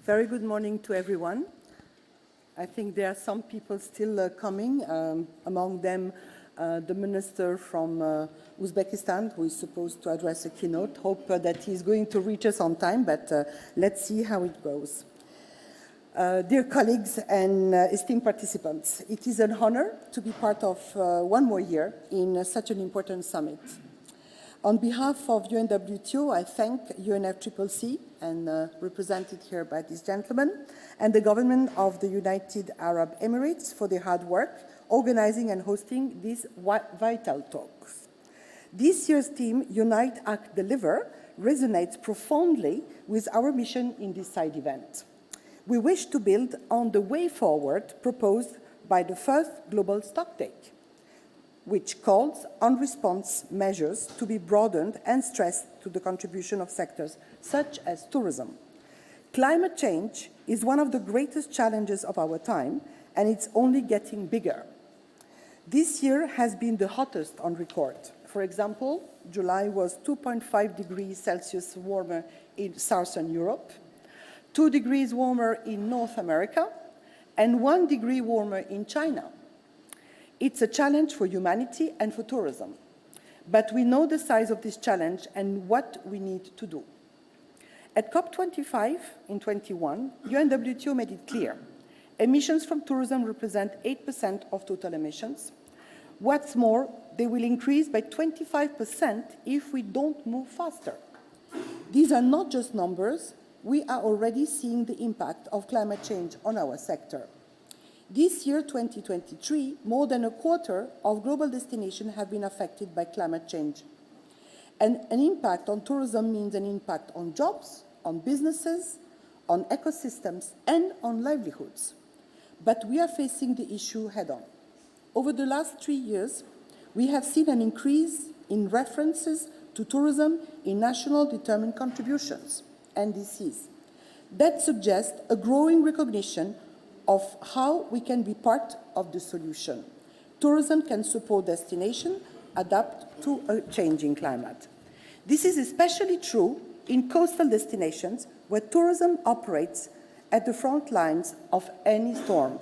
Very good morning to everyone. I think there are some people still coming, among them the minister from Uzbekistan, who is supposed to address a keynote. Hope that he's going to reach us on time, but let's see how it goes. Dear colleagues and esteemed participants, it is an honor to be part of one more year in such an important summit. On behalf of UNWTO, I thank UNFCCC, and represented here by this gentleman, and the government of the United Arab Emirates for their hard work, organizing and hosting these vital talks. This year's theme, Unite, Act, Deliver, resonates profoundly with our mission in this side event. We wish to build on the way forward proposed by the first global stocktake, which calls on response measures to be broadened and stressed to the contribution of sectors such as tourism. Climate change is one of the greatest challenges of our time, and it's only getting bigger. This year has been the hottest on record. For example, July was 2.5 degrees Celsius warmer in Southern Europe, 2 degrees warmer in North America, and 1 degree warmer in China. It's a challenge for humanity and for tourism. But we know the size of this challenge and what we need to do. At COP25 in 21, UNWTO made it clear. Emissions from tourism represent 8% of total emissions. What's more, they will increase by 25% if we don't move faster. These are not just numbers. We are already seeing the impact of climate change on our sector. This year, 2023, more than a quarter of global destinations have been affected by climate change. And an impact on tourism means an impact on jobs, on businesses, on ecosystems, and on livelihoods. But we are facing the issue head-on. Over the last 3 years, we have seen an increase in references to tourism in national determined contributions, NDCs. That suggests a growing recognition of how we can be part of the solution. Tourism can support destination, adapt to a changing climate. This is especially true in coastal destinations where tourism operates at the front lines of any storm.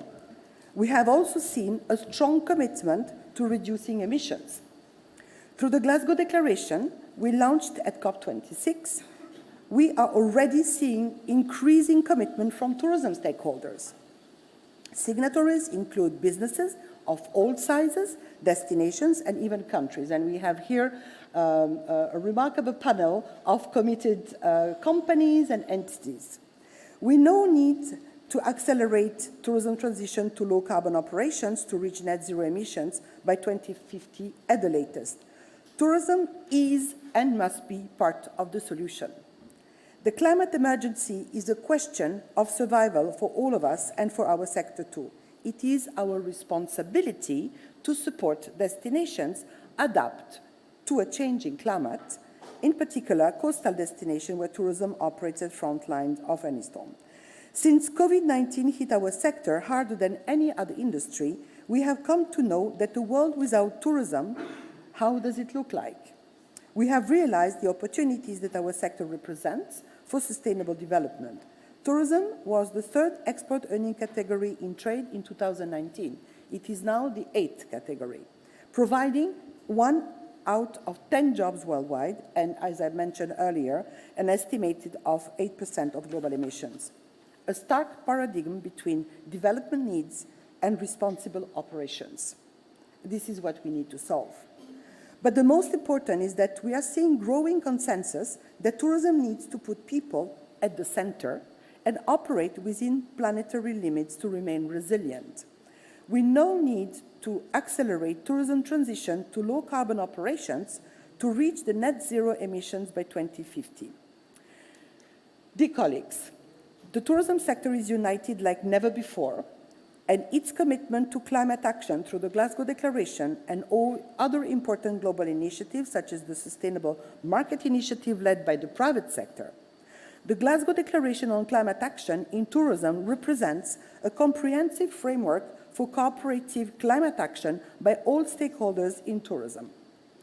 We have also seen a strong commitment to reducing emissions. Through the Glasgow Declaration, we launched at COP26, we are already seeing increasing commitment from tourism stakeholders. Signatories include businesses of all sizes, destinations, and even countries. And we have here a remarkable panel of committed companies and entities. We now need to accelerate tourism transition to low-carbon operations to reach net zero emissions by 2050 at the latest. Tourism is and must be part of the solution. The climate emergency is a question of survival for all of us and for our sector too. It is our responsibility to support destinations adapt to a changing climate, in particular coastal destinations where tourism operates at front lines of any storm. Since COVID-19 hit our sector harder than any other industry, we have come to know that a world without tourism, how does it look like? We have realized the opportunities that our sector represents for sustainable development. Tourism was the third export earning category in trade in 2019. It is now the 8th category, providing 1 out of 10 jobs worldwide, and as I mentioned earlier, an estimated of 8% of global emissions. A stark paradigm between development needs and responsible operations. This is what we need to solve. But the most important is that we are seeing growing consensus that tourism needs to put people at the center and operate within planetary limits to remain resilient. We now need to accelerate tourism transition to low-carbon operations to reach the net zero emissions by 2050. Dear colleagues, the tourism sector is united like never before, and its commitment to climate action through the Glasgow Declaration and all other important global initiatives, such as the Sustainable Market Initiative led by the private sector. The Glasgow Declaration on Climate Action in Tourism represents a comprehensive framework for cooperative climate action by all stakeholders in tourism,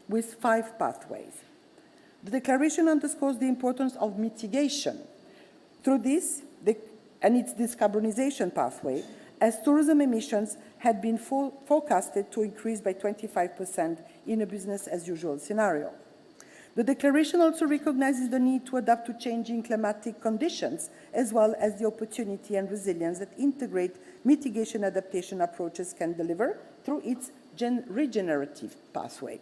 with 5 pathways. The declaration underscores the importance of mitigation. Through this, the and its decarbonization pathway, as tourism emissions had been forecasted to increase by 25% in a business-as-usual scenario. The declaration also recognizes the need to adapt to changing climatic conditions, as well as the opportunity and resilience that integrate mitigation adaptation approaches can deliver through its regenerative pathway.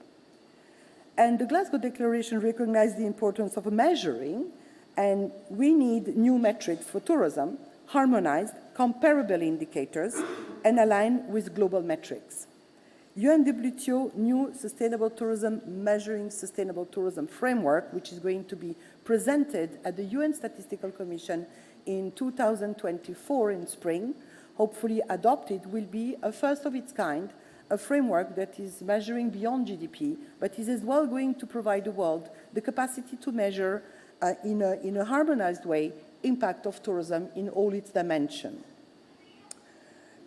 And the Glasgow Declaration recognized the importance of measuring, and we need new metrics for tourism, harmonized, comparable indicators, and aligned with global metrics. UNWTO new Sustainable Tourism Measuring Sustainable Tourism Framework, which is going to be presented at the UN Statistical Commission in 2024 in spring, hopefully adopted, will be a first of its kind, a framework that is measuring beyond GDP, but is as well going to provide the world the capacity to measure in a harmonized way impact of tourism in all its dimensions.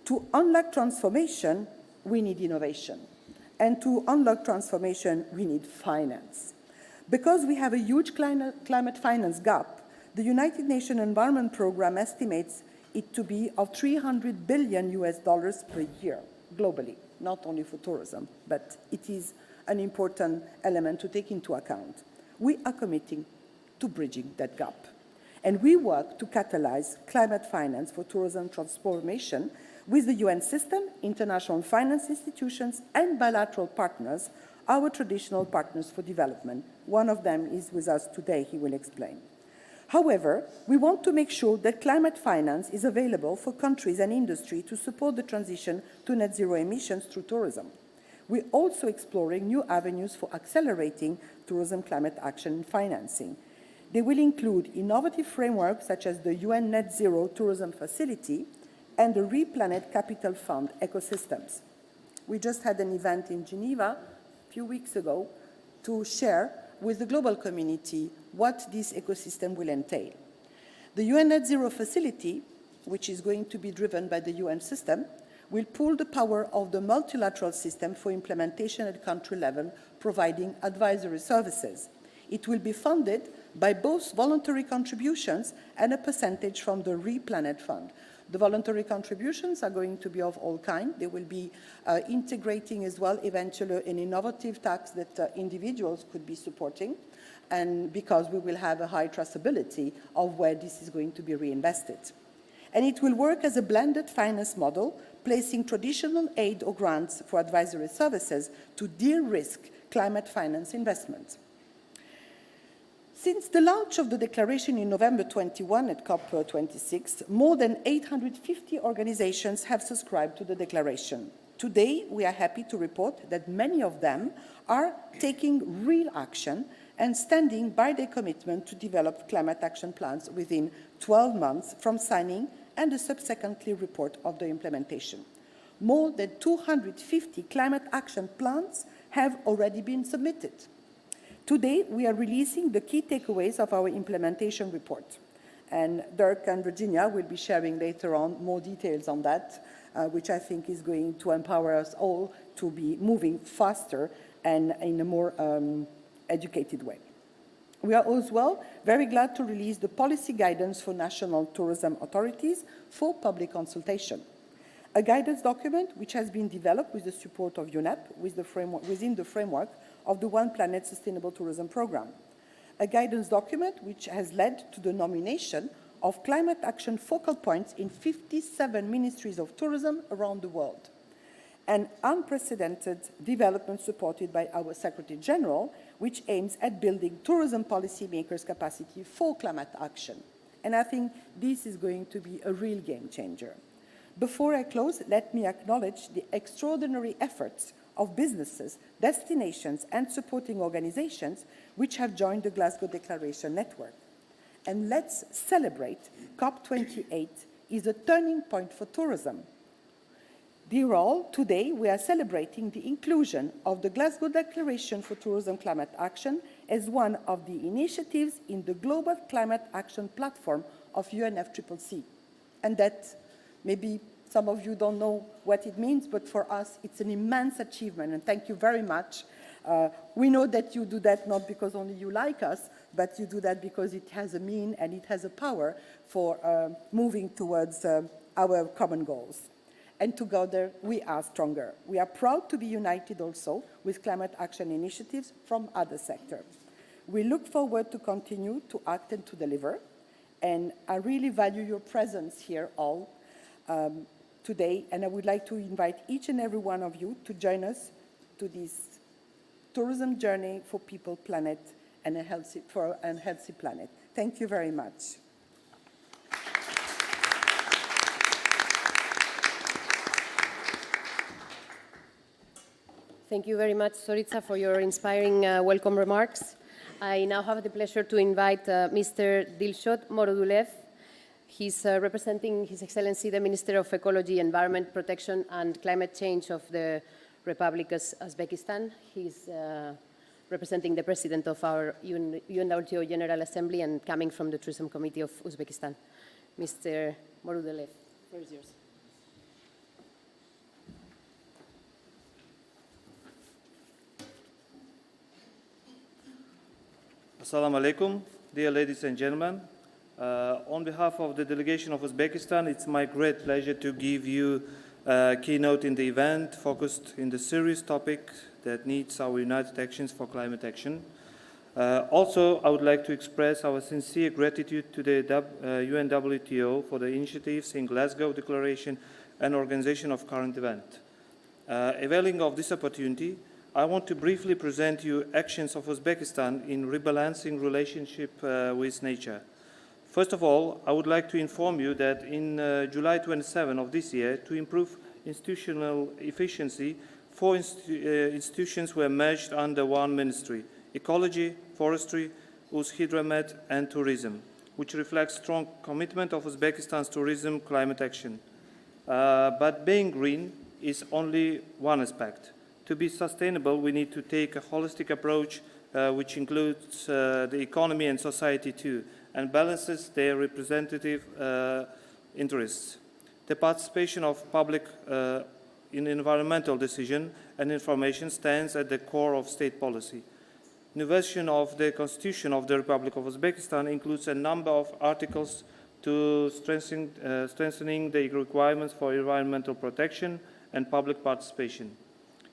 To unlock transformation, we need innovation. And to unlock transformation, we need finance. Because we have a huge climate finance gap, the United Nations Environment Programme estimates it to be of $300 billion per year globally, not only for tourism, but it is an important element to take into account. We are committing to bridging that gap. And we work to catalyze climate finance for tourism transformation with the UN system, international finance institutions, and bilateral partners, our traditional partners for development. One of them is with us today, he will explain. However, we want to make sure that climate finance is available for countries and industry to support the transition to net zero emissions through tourism. We're also exploring new avenues for accelerating tourism climate action and financing. They will include innovative frameworks such as the UN Net Zero Tourism Facility and the Replanet Capital Fund ecosystems. We just had an event in Geneva a few weeks ago to share with the global community what this ecosystem will entail. The UN Net Zero Facility, which is going to be driven by the UN system, will pool the power of the multilateral system for implementation at country level, providing advisory services. It will be funded by both voluntary contributions and a percentage from the Replanet Fund. The voluntary contributions are going to be of all kinds. They will be integrating as well eventually an innovative tax that individuals could be supporting, and because we will have a high traceability of where this is going to be reinvested. And it will work as a blended finance model, placing traditional aid or grants for advisory services to de-risk climate finance investments. Since the launch of the declaration in November 21 at COP26, more than 850 organizations have subscribed to the declaration. Today, we are happy to report that many of them are taking real action and standing by their commitment to develop climate action plans within 12 months from signing and the subsequently report of the implementation. More than 250 climate action plans have already been submitted. Today, we are releasing the key takeaways of our implementation report. And Dirk and Virginia will be sharing later on more details on that, which I think is going to empower us all to be moving faster and in a more educated way. We are as well very glad to release the policy guidance for national tourism authorities for public consultation. A guidance document which has been developed with the support of UNEP within the framework of the One Planet Sustainable Tourism Programme. A guidance document which has led to the nomination of climate action focal points in 57 ministries of tourism around the world. An unprecedented development supported by our Secretary General, which aims at building tourism policymakers' capacity for climate action. And I think this is going to be a real game changer. Before I close, let me acknowledge the extraordinary efforts of businesses, destinations, and supporting organizations which have joined the Glasgow Declaration network. And let's celebrate COP28 is a turning point for tourism. Dear all, today we are celebrating the inclusion of the Glasgow Declaration for Tourism Climate Action as one of the initiatives in the Global Climate Action Platform of UNFCCC. And that maybe some of you don't know what it means, but for us it's an immense achievement, and thank you very much We know that you do that not because only you like us, but you do that because it has a mean and it has a power for moving towards our common goals. And together, we are stronger. We are proud to be united also with climate action initiatives from other sectors. We look forward to continue to act and to deliver. And I really value your presence here all today. And I would like to invite each and every one of you to join us to this tourism journey for people, planet, and a healthy planet. Thank you very much. Thank you very much, Zorica, for your inspiring welcome remarks. I now have the pleasure to invite Mr. Dilshod Morodulev. He's representing His Excellency, the Minister of Ecology, Environment Protection and Climate Change of the Republic of Uzbekistan. He's representing the President of our UNWTO General Assembly and coming from the Tourism Committee of Uzbekistan. Mr. Morodulev, the floor is yours. Assalamu alaikum, dear ladies and gentlemen. On behalf of the delegation of Uzbekistan, it's my great pleasure to give you a keynote in the event focused in the serious topic that needs our united actions for climate action. Also, I would like to express our sincere gratitude to the UNWTO for the initiatives in Glasgow Declaration and organization of current event. Availing of this opportunity, I want to briefly present you actions of Uzbekistan in rebalancing relationship with nature. First of all, I would like to inform you that in July 27 of this year, to improve institutional efficiency, 4 institutions were merged under one ministry: ecology, forestry, Huijbrechts, and tourism, which reflects strong commitment of Uzbekistan's tourism climate action. But being green is only one aspect. To be sustainable, we need to take a holistic approach which includes the economy and society too, and balances their representative interests. The participation of public in environmental decision and information stands at the core of state policy. New version of the Constitution of the Republic of Uzbekistan includes a number of articles to strengthening the requirements for environmental protection and public participation.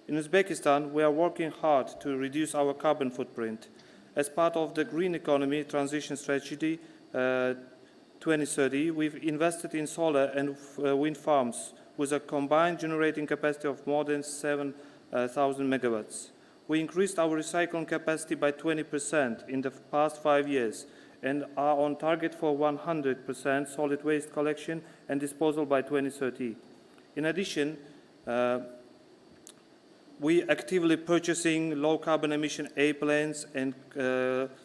In Uzbekistan, we are working hard to reduce our carbon footprint. As part of the Green Economy Transition Strategy 2030, we've invested in solar and wind farms with a combined generating capacity of more than 7,000 megawatts. We increased our recycling capacity by 20% in the past 5 years and are on target for 100% solid waste collection and disposal by 2030. In addition, we actively purchasing low carbon emission airplanes and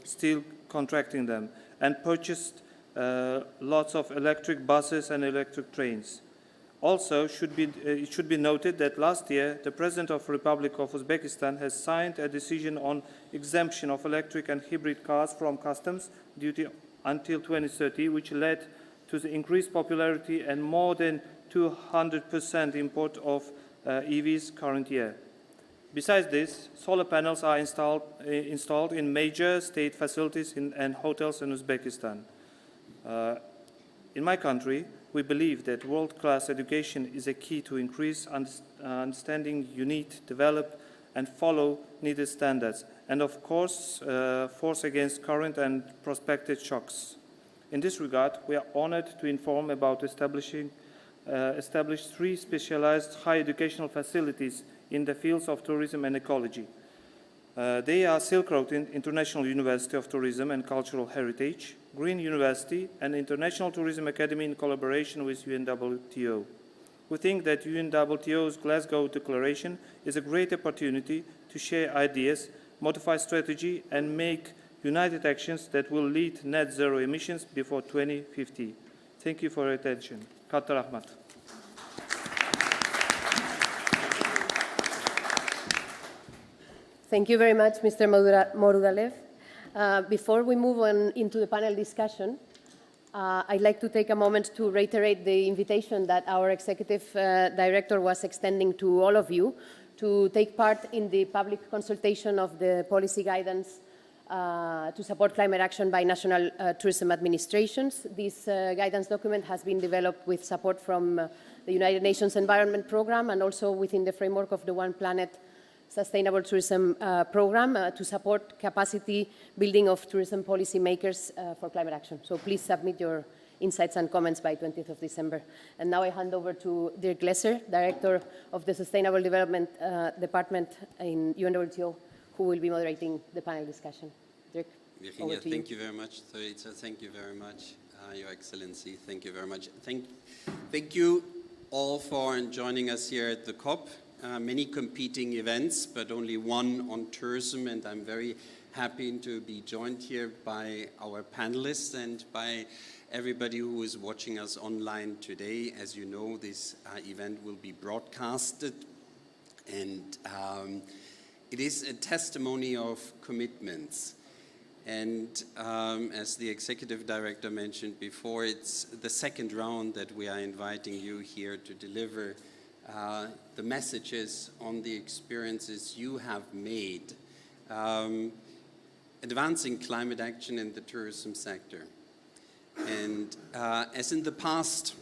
still contracting them, and purchased lots of electric buses and electric trains. Also, it should be noted that last year, the President of the Republic of Uzbekistan has signed a decision on exemption of electric and hybrid cars from customs duty until 2030, which led to the increased popularity and more than 200% import of EVs current year. Besides this, solar panels are installed in major state facilities and hotels in Uzbekistan. In my country, we believe that world-class education is a key to increase understanding you need, develop, and follow needed standards, and of course, force against current and prospective shocks. In this regard, we are honored to inform about established 3 specialized higher educational facilities in the fields of tourism and ecology. They are Silk Road International University of Tourism and Cultural Heritage, Green University, and International Tourism Academy in collaboration with UNWTO. We think that UNWTO's Glasgow Declaration is a great opportunity to share ideas, modify strategy, and make united actions that will lead net zero emissions before 2050. Thank you for your attention. Katta rahmat. Thank you very much, Mr. Morodulev. Before we move on into the panel discussion, I'd like to take a moment to reiterate the invitation that our Executive Director was extending to all of you to take part in the public consultation of the policy guidance to support climate action by national tourism administrations. This guidance document has been developed with support from the United Nations Environment Programme and also within the framework of the One Planet Sustainable Tourism Programme to support capacity building of tourism policy makers for climate action. So please submit your insights and comments by 20th of December. And now I hand over to Dirk Lesser, Director of the Sustainable Development Department in UNWTO, who will be moderating the panel discussion. Dirk, over to you. Thank you very much, Theresa. Thank you very much, Your Excellency. Thank you very much. Thank you all for joining us here at the COP. Many competing events, but only one on tourism, and I'm very happy to be joined here by our panelists and by everybody who is watching us online today. As you know, this event will be broadcasted, and it is a testimony of commitments. And as the Executive Director mentioned before, it's the second round that we are inviting you here to deliver the messages on the experiences you have made advancing climate action in the tourism sector. And as in the past,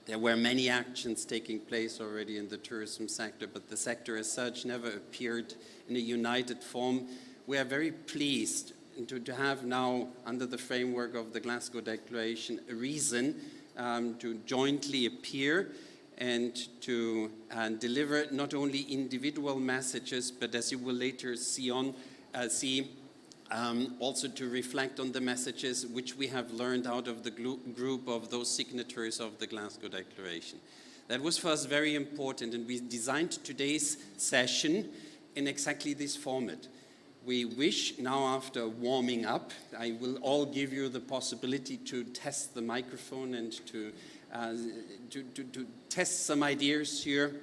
there were many actions taking place already in the tourism sector, but the sector as such never appeared in a united form. We are very pleased to have now, under the framework of the Glasgow Declaration, a reason to jointly appear and to deliver not only individual messages, but as you will later see, also to reflect on the messages which we have learned out of the group of those signatories of the Glasgow Declaration. That was for us very important, and we designed today's session in exactly this format. We wish now, after warming up, I will all give you the possibility to test the microphone and to test some ideas here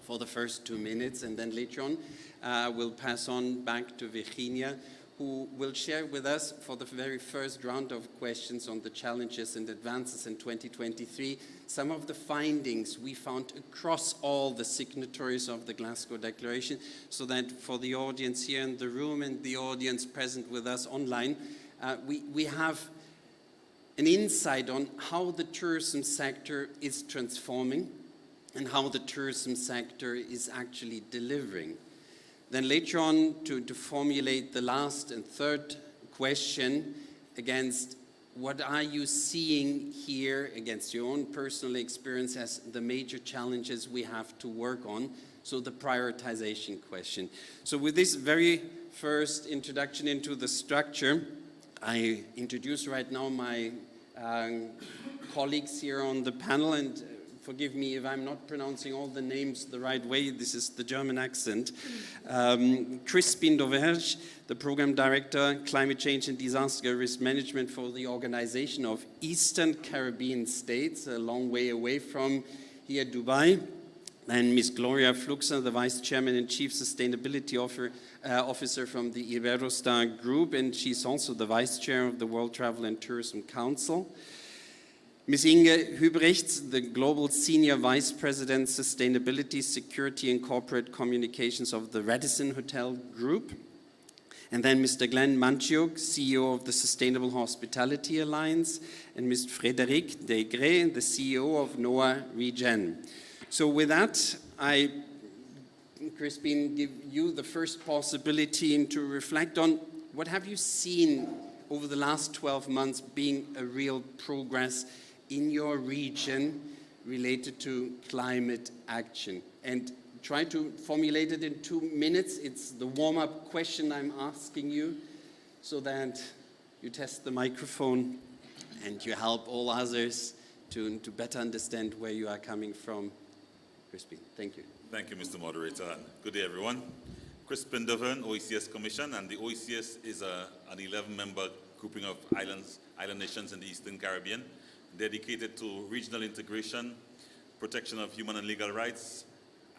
for the first 2 minutes, and then later on we'll pass on back to Virginia, who will share with us for the very first round of questions on the challenges and advances in 2023, some of the findings we found across all the signatories of the Glasgow Declaration, so that for the audience here in the room and the audience present with us online, we have an insight on how the tourism sector is transforming and how the tourism sector is actually delivering. Then later on, to formulate the last and third question against what are you seeing here against your own personal experience as the major challenges we have to work on, so the prioritization question. So with this very first introduction into the structure, I introduce right now my colleagues here on the panel, and forgive me if I'm not pronouncing all the names the right way. This is the German accent. Crispin Doverge, the Program Director, Climate Change and Disaster Risk Management for the Organization of Eastern Caribbean States, a long way away from here, Dubai. And Ms. Gloria Fluxer, the Vice Chairman and Chief Sustainability Officer from the Iberostar Group, and she's also the Vice Chair of the World Travel and Tourism Council. Ms. Inge Huijbrechts, the Global Senior Vice President, Sustainability, Security and Corporate Communications of the Radisson Hotel Group. And then Mr. Glenn Manchiuk, CEO of the Sustainable Hospitality Alliance, and Mr. Frédéric Degré, the CEO of NOAA Regen. So with that, I, Crispin, give you the first possibility to reflect on what have you seen over the last 12 months being a real progress in your region related to climate action, and try to formulate it in 2 minutes. It's the warm-up question I'm asking you, so that you test the microphone and you help all others to better understand where you are coming from. Crispin, thank you. Thank you, Mr. Moderator. Good day, everyone. Crispin Devon, OECS Commission, and the OECS is an 11-member grouping of island nations in the Eastern Caribbean, dedicated to regional integration, protection of human and legal rights,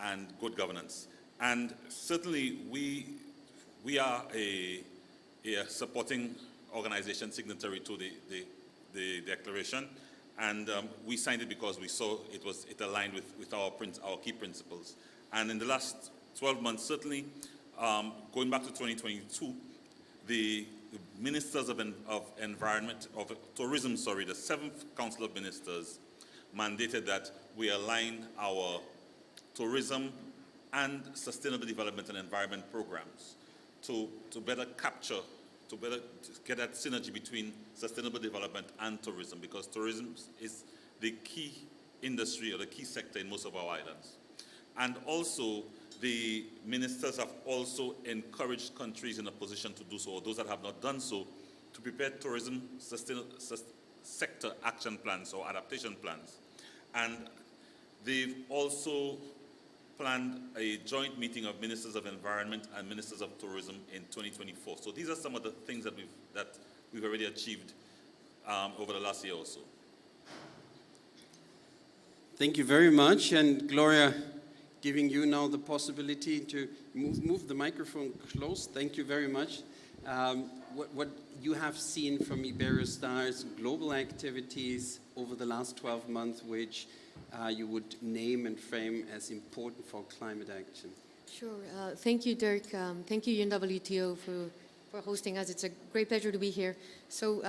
and good governance. And certainly we are a supporting organization signatory to the declaration, and we signed it because we saw it aligned with our key principles. And in the last 12 months, certainly. Going back to 2022, the Ministers of Environment, of Tourism, the 7th Council of Ministers mandated that we align our tourism and sustainable development and environment programs to better capture, to get that synergy between sustainable development and tourism, because tourism is the key industry or the key sector in most of our islands. And also, the ministers have also encouraged countries in a position to do so, or those that have not done so, to prepare tourism sector action plans or adaptation plans. And they've also planned a joint meeting of Ministers of Environment and Ministers of Tourism in 2024. So these are some of the things that we've already achieved over the last year or so. Thank you very much. And Gloria, giving you now the possibility to move the microphone close. Thank you very much. What you have seen from Iberostar's global activities over the last 12 months, which you would name and frame as important for climate action? Sure. Thank you, Dirk. Thank you, UNWTO, for hosting us. It's a great pleasure to be here. So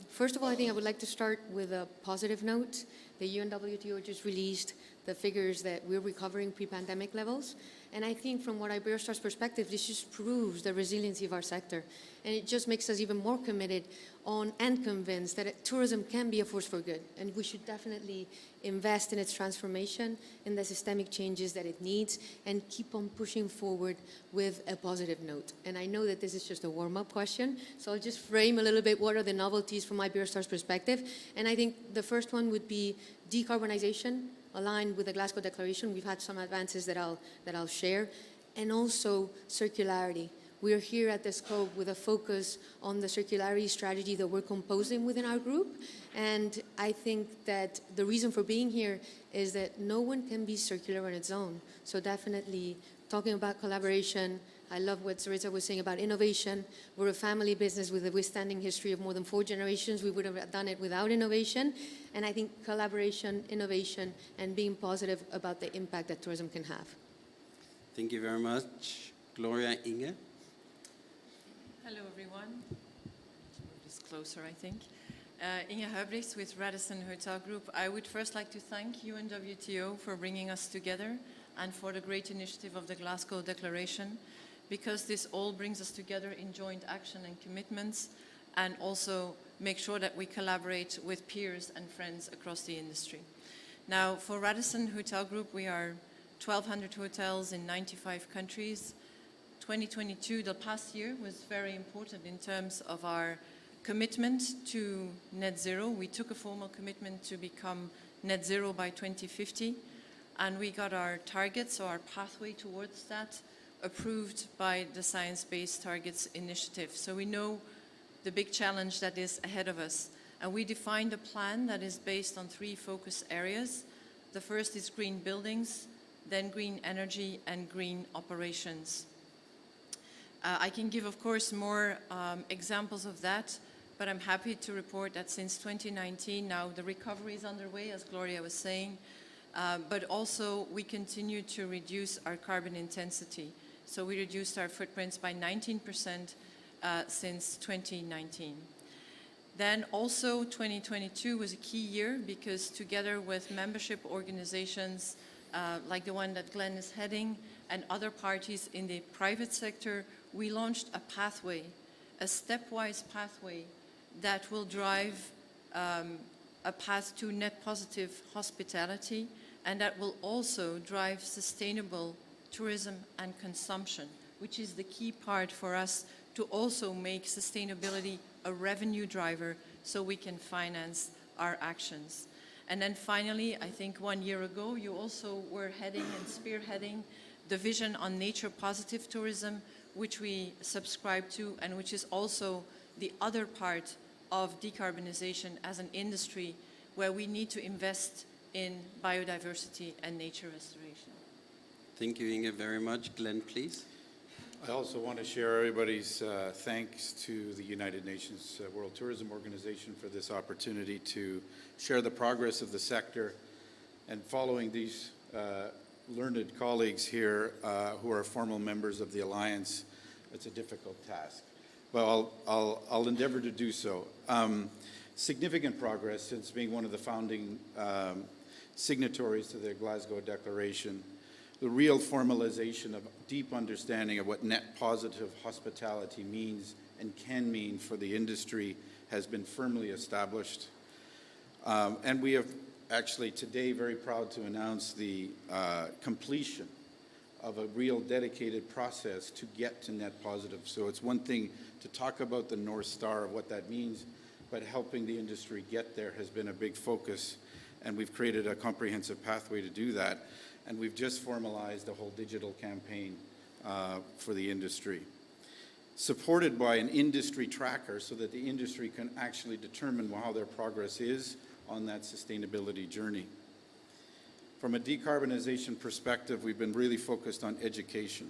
first of all, I think I would like to start with a positive note. The UNWTO just released the figures that we're recovering pre-pandemic levels. And I think from what Iberostar's perspective, this just proves the resiliency of our sector. And it just makes us even more committed on and convinced that tourism can be a force for good. And we should definitely invest in its transformation, in the systemic changes that it needs, and keep on pushing forward with a positive note. And I know that this is just a warm-up question, so I'll just frame a little bit what are the novelties from Iberostar's perspective. And I think the first one would be decarbonization, aligned with the Glasgow Declaration. We've had some advances that I'll share, and also circularity. We're here at the scope with a focus on the circularity strategy that we're composing within our group. And I think that the reason for being here is that no one can be circular on its own. So definitely talking about collaboration. I love what Zurab was saying about innovation. We're a family business with a withstanding history of more than 4 generations. We would have done it without innovation. And I think collaboration, innovation, and being positive about the impact that tourism can have. Thank you very much. Gloria, Inge. Hello, everyone. Just closer, I think. Inge Huijbrechts with Radisson Hotel Group. I would first like to thank UNWTO for bringing us together and for the great initiative of the Glasgow Declaration, because this all brings us together in joint action and commitments, and also make sure that we collaborate with peers and friends across the industry. Now, for Radisson Hotel Group, we are 1,200 hotels in 95 countries. 2022, the past year, was very important in terms of our commitment to net zero. We took a formal commitment to become net zero by 2050, and we got our targets, so our pathway towards that, approved by the Science Based Targets Initiative. So we know the big challenge that is ahead of us. And we defined a plan that is based on 3 focus areas. The first is green buildings, then green energy, and green operations. I can give, of course, more examples of that, but I'm happy to report that since 2019, now the recovery is underway, as Gloria was saying, but also we continue to reduce our carbon intensity. So we reduced our footprints by 19% since 2019. Then also 2022 was a key year because together with membership organizations like the one that Glenn is heading and other parties in the private sector, we launched a pathway, a stepwise pathway that will drive a path to net positive hospitality, and that will also drive sustainable tourism and consumption, which is the key part for us to also make sustainability a revenue driver so we can finance our actions. And then finally, I think 1 year ago, you also were heading and spearheading the vision on nature positive tourism, which we subscribe to and which is also the other part of decarbonization as an industry where we need to invest in biodiversity and nature restoration. Thank you, Inge, very much. Glenn, please. I also want to share everybody's thanks to the United Nations World Tourism Organization for this opportunity to share the progress of the sector. And following these learned colleagues here who are formal members of the Alliance, it's a difficult task. But I'll endeavor to do so. Significant progress since being one of the founding signatories to the Glasgow Declaration. The real formalization of deep understanding of what net positive hospitality means and can mean for the industry has been firmly established. And we have actually today very proud to announce the completion of a real dedicated process to get to net positive. So it's one thing to talk about the North Star of what that means, but helping the industry get there has been a big focus, and we've created a comprehensive pathway to do that. And we've just formalized a whole digital campaign for the industry, supported by an industry tracker so that the industry can actually determine how their progress is on that sustainability journey. From a decarbonization perspective, we've been really focused on education.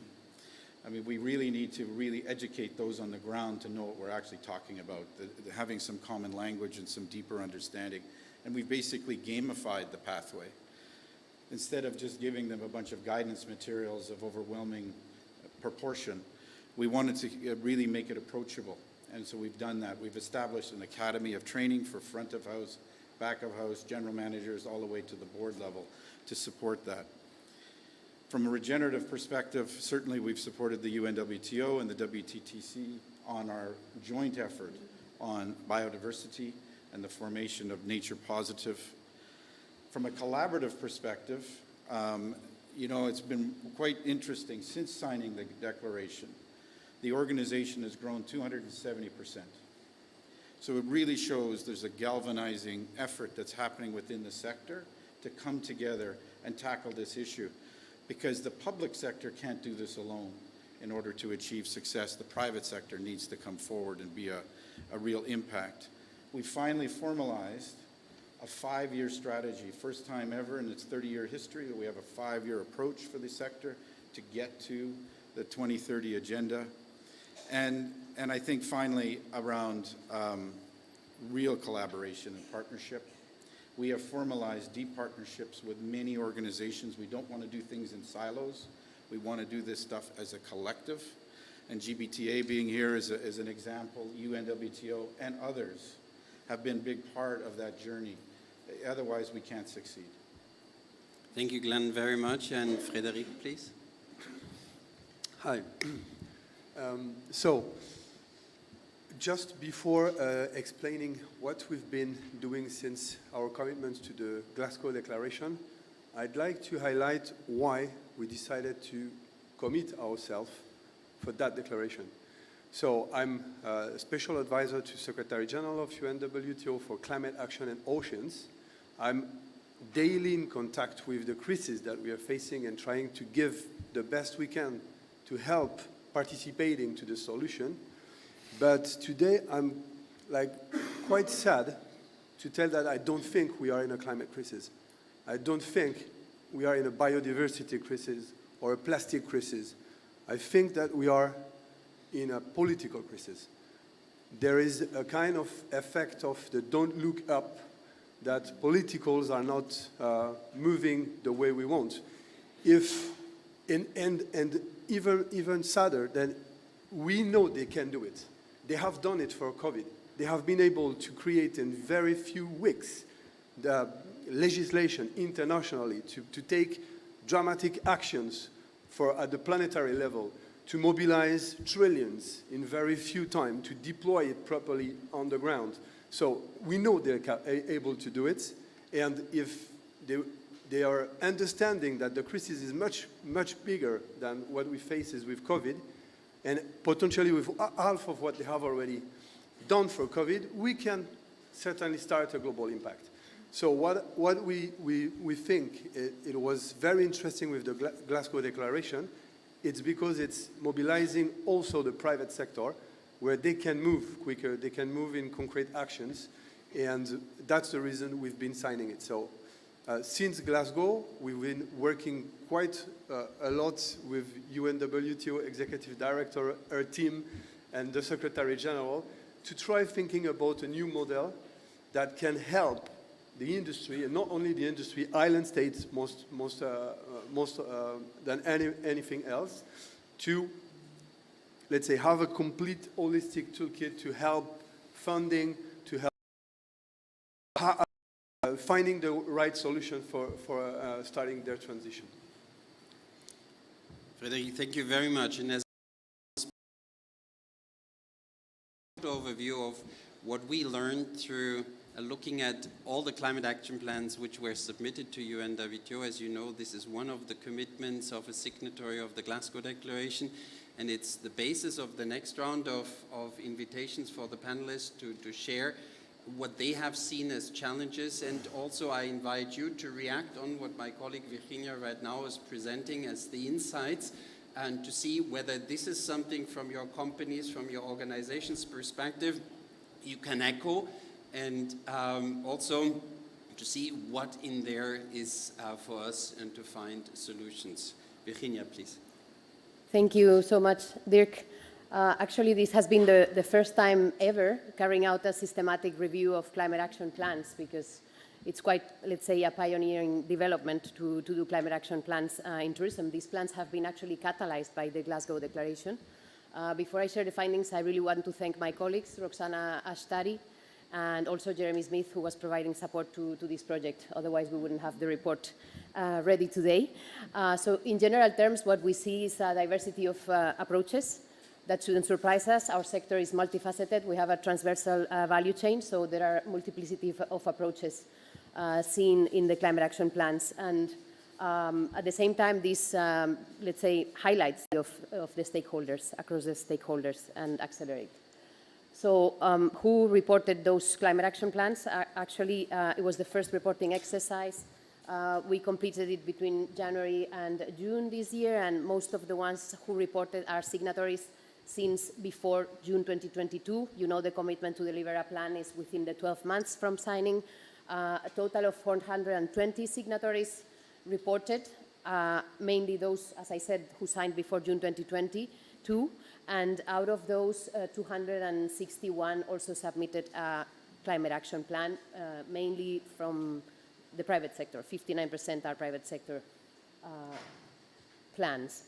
I mean, we really need to really educate those on the ground to know what we're actually talking about, having some common language and some deeper understanding. And we've basically gamified the pathway. Instead of just giving them a bunch of guidance materials of overwhelming proportion, we wanted to really make it approachable. And so we've done that. We've established an academy of training for front of house, back of house, general managers, all the way to the board level to support that. From a regenerative perspective, certainly we've supported the UNWTO and the WTTC on our joint effort on biodiversity and the formation of nature positive. From a collaborative perspective, you know, it's been quite interesting. Since signing the declaration, the organization has grown 270%. So it really shows there's a galvanizing effort that's happening within the sector to come together and tackle this issue. Because the public sector can't do this alone. In order to achieve success, the private sector needs to come forward and be a real impact. We finally formalized a 5-year strategy, first time ever in its 30-year history that we have a 5-year approach for the sector to get to the 2030 agenda. And I think finally around real collaboration and partnership. We have formalized deep partnerships with many organizations. We don't want to do things in silos. We want to do this stuff as a collective. And GBTA being here is an example, UNWTO and others have been a big part of that journey. Otherwise, we can't succeed. Thank you, Glenn, very much. And Frédéric, please. Hi. So, just before explaining what we've been doing since our commitment to the Glasgow Declaration, I'd like to highlight why we decided to commit ourselves for that declaration. So I'm a special advisor to Secretary General of UNWTO for Climate Action and Oceans. I'm daily in contact with the crises that we are facing and trying to give the best we can to help participating to the solution. But today I'm quite sad to tell that I don't think we are in a climate crisis. I don't think we are in a biodiversity crisis or a plastic crisis. I think that we are in a political crisis. There is a kind of effect of the don't look up, that politicals are not moving the way we want. And even sadder, that we know they can do it. They have done it for COVID. They have been able to create in very few weeks the legislation internationally to take dramatic actions at the planetary level, to mobilize trillions in very few time, to deploy it properly on the ground. So we know they're able to do it, and if they are understanding that the crisis is much, much bigger than what we face with COVID, and potentially with half of what they have already done for COVID, we can certainly start a global impact. So what we think, it was very interesting with the Glasgow Declaration. It's because it's mobilizing also the private sector, where they can move quicker, they can move in concrete actions, and that's the reason we've been signing it. So since Glasgow, we've been working quite a lot with UNWTO Executive Director, her team, and the Secretary General to try thinking about a new model that can help the industry, and not only the industry, island states most than anything else, to, let's say, have a complete holistic toolkit to help funding, to help finding the right solution for starting their transition. Frédéric, thank you very much. And as an overview of what we learned through looking at all the climate action plans which were submitted to UNWTO. As you know, this is one of the commitments of a signatory of the Glasgow Declaration, and it's the basis of the next round of invitations for the panelists to share what they have seen as challenges. And also I invite you to react on what my colleague Virginia right now is presenting as the insights, and to see whether this is something from your companies, from your organization's perspective, you can echo, and also to see what in there is for us and to find solutions. Virginia, please. Thank you so much, Dirk. Actually, this has been the first time ever carrying out a systematic review of climate action plans, because it's quite, let's say, a pioneering development to do climate action plans in tourism. These plans have been actually catalyzed by the Glasgow Declaration. Before I share the findings, I really want to thank my colleagues, Roxana Ashtari, and also Jeremy Smith, who was providing support to this project. Otherwise, we wouldn't have the report ready today. So in general terms, what we see is a diversity of approaches. That shouldn't surprise us. Our sector is multifaceted. We have a transversal value chain, so there are multiplicity of approaches seen in the climate action plans. And at the same time, this, let's say, highlights of the stakeholders, across the stakeholders, and accelerate. So who reported those climate action plans? Actually, it was the first reporting exercise. We completed it between January and June this year, and most of the ones who reported are signatories since before June 2022. You know, the commitment to deliver a plan is within the 12 months from signing. A total of 420 signatories reported, mainly those, as I said, who signed before June 2022. And out of those, 261 also submitted a climate action plan, mainly from the private sector. 59% are private sector plans.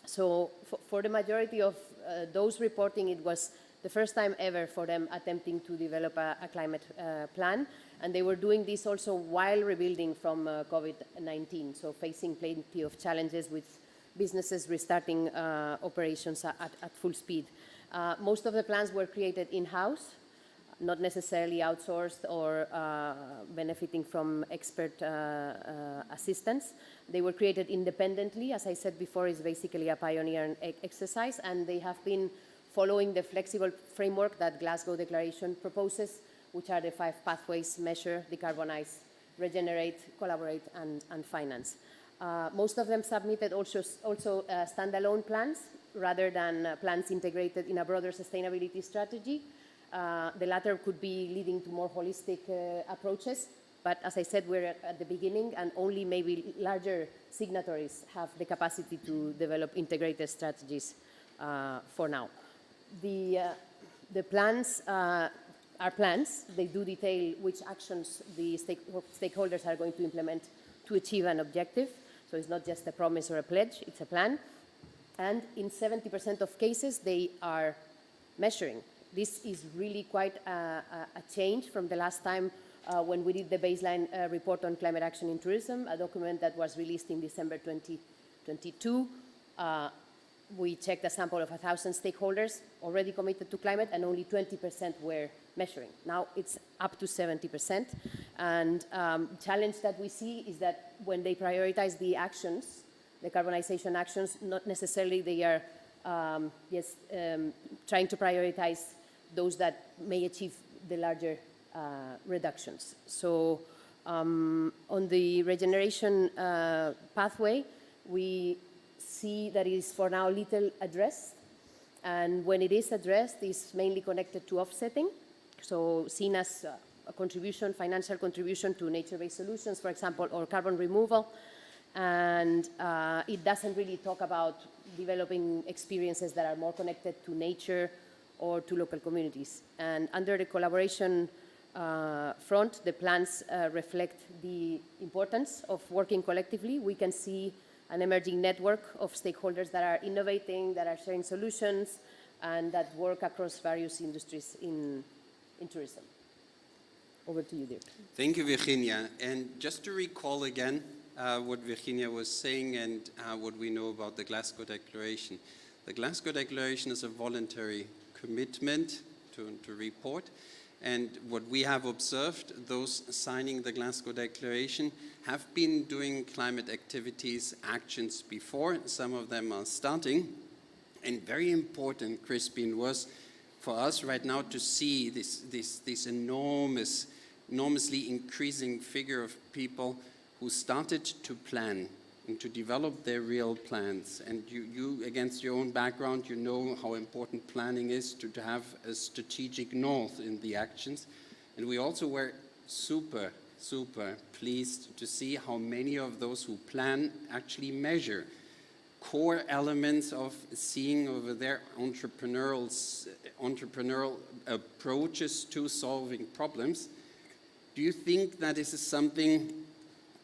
So for the majority of those reporting, it was the first time ever for them attempting to develop a climate plan. And they were doing this also while rebuilding from COVID-19, so facing plenty of challenges with businesses restarting operations at full speed. Most of the plans were created in-house, not necessarily outsourced or benefiting from expert assistance. They were created independently. As I said before, it's basically a pioneer exercise, and they have been following the flexible framework that Glasgow Declaration proposes, which are the 5 pathways: measure, decarbonize, regenerate, collaborate, and finance. Most of them submitted also standalone plans rather than plans integrated in a broader sustainability strategy. The latter could be leading to more holistic approaches, but as I said, we're at the beginning, and only maybe larger signatories have the capacity to develop integrated strategies for now. The plans are plans. They do detail which actions the stakeholders are going to implement to achieve an objective. So it's not just a promise or a pledge, it's a plan. And in 70% of cases, they are measuring. This is really quite a change from the last time when we did the baseline report on climate action in tourism, a document that was released in December 2022. We checked a sample of 1,000 stakeholders already committed to climate, and only 20% were measuring. Now it's up to 70%. And challenge that we see is that when they prioritize the actions, the carbonization actions, not necessarily they are trying to prioritize those that may achieve the larger reductions. So on the regeneration pathway, we see that it is for now little addressed, and when it is addressed, it's mainly connected to offsetting, so seen as a contribution, financial contribution to nature-based solutions, for example, or carbon removal, and it doesn't really talk about developing experiences that are more connected to nature or to local communities. And under the collaboration front, the plans reflect the importance of working collectively. We can see an emerging network of stakeholders that are innovating, that are sharing solutions, and that work across various industries in tourism. Over to you, Dirk. Thank you, Virginia. And just to recall again what Virginia was saying and what we know about the Glasgow Declaration. The Glasgow Declaration is a voluntary commitment to report. And what we have observed, those signing the Glasgow Declaration have been doing climate activities, actions before. Some of them are starting. And very important, Crispin, was for us right now to see this enormously increasing figure of people who started to plan and to develop their real plans. And you against your own background, you know how important planning is to have a strategic north in the actions. And we also were super pleased to see how many of those who plan actually measure core elements of seeing over their entrepreneurial approaches to solving problems. Do you think that this is something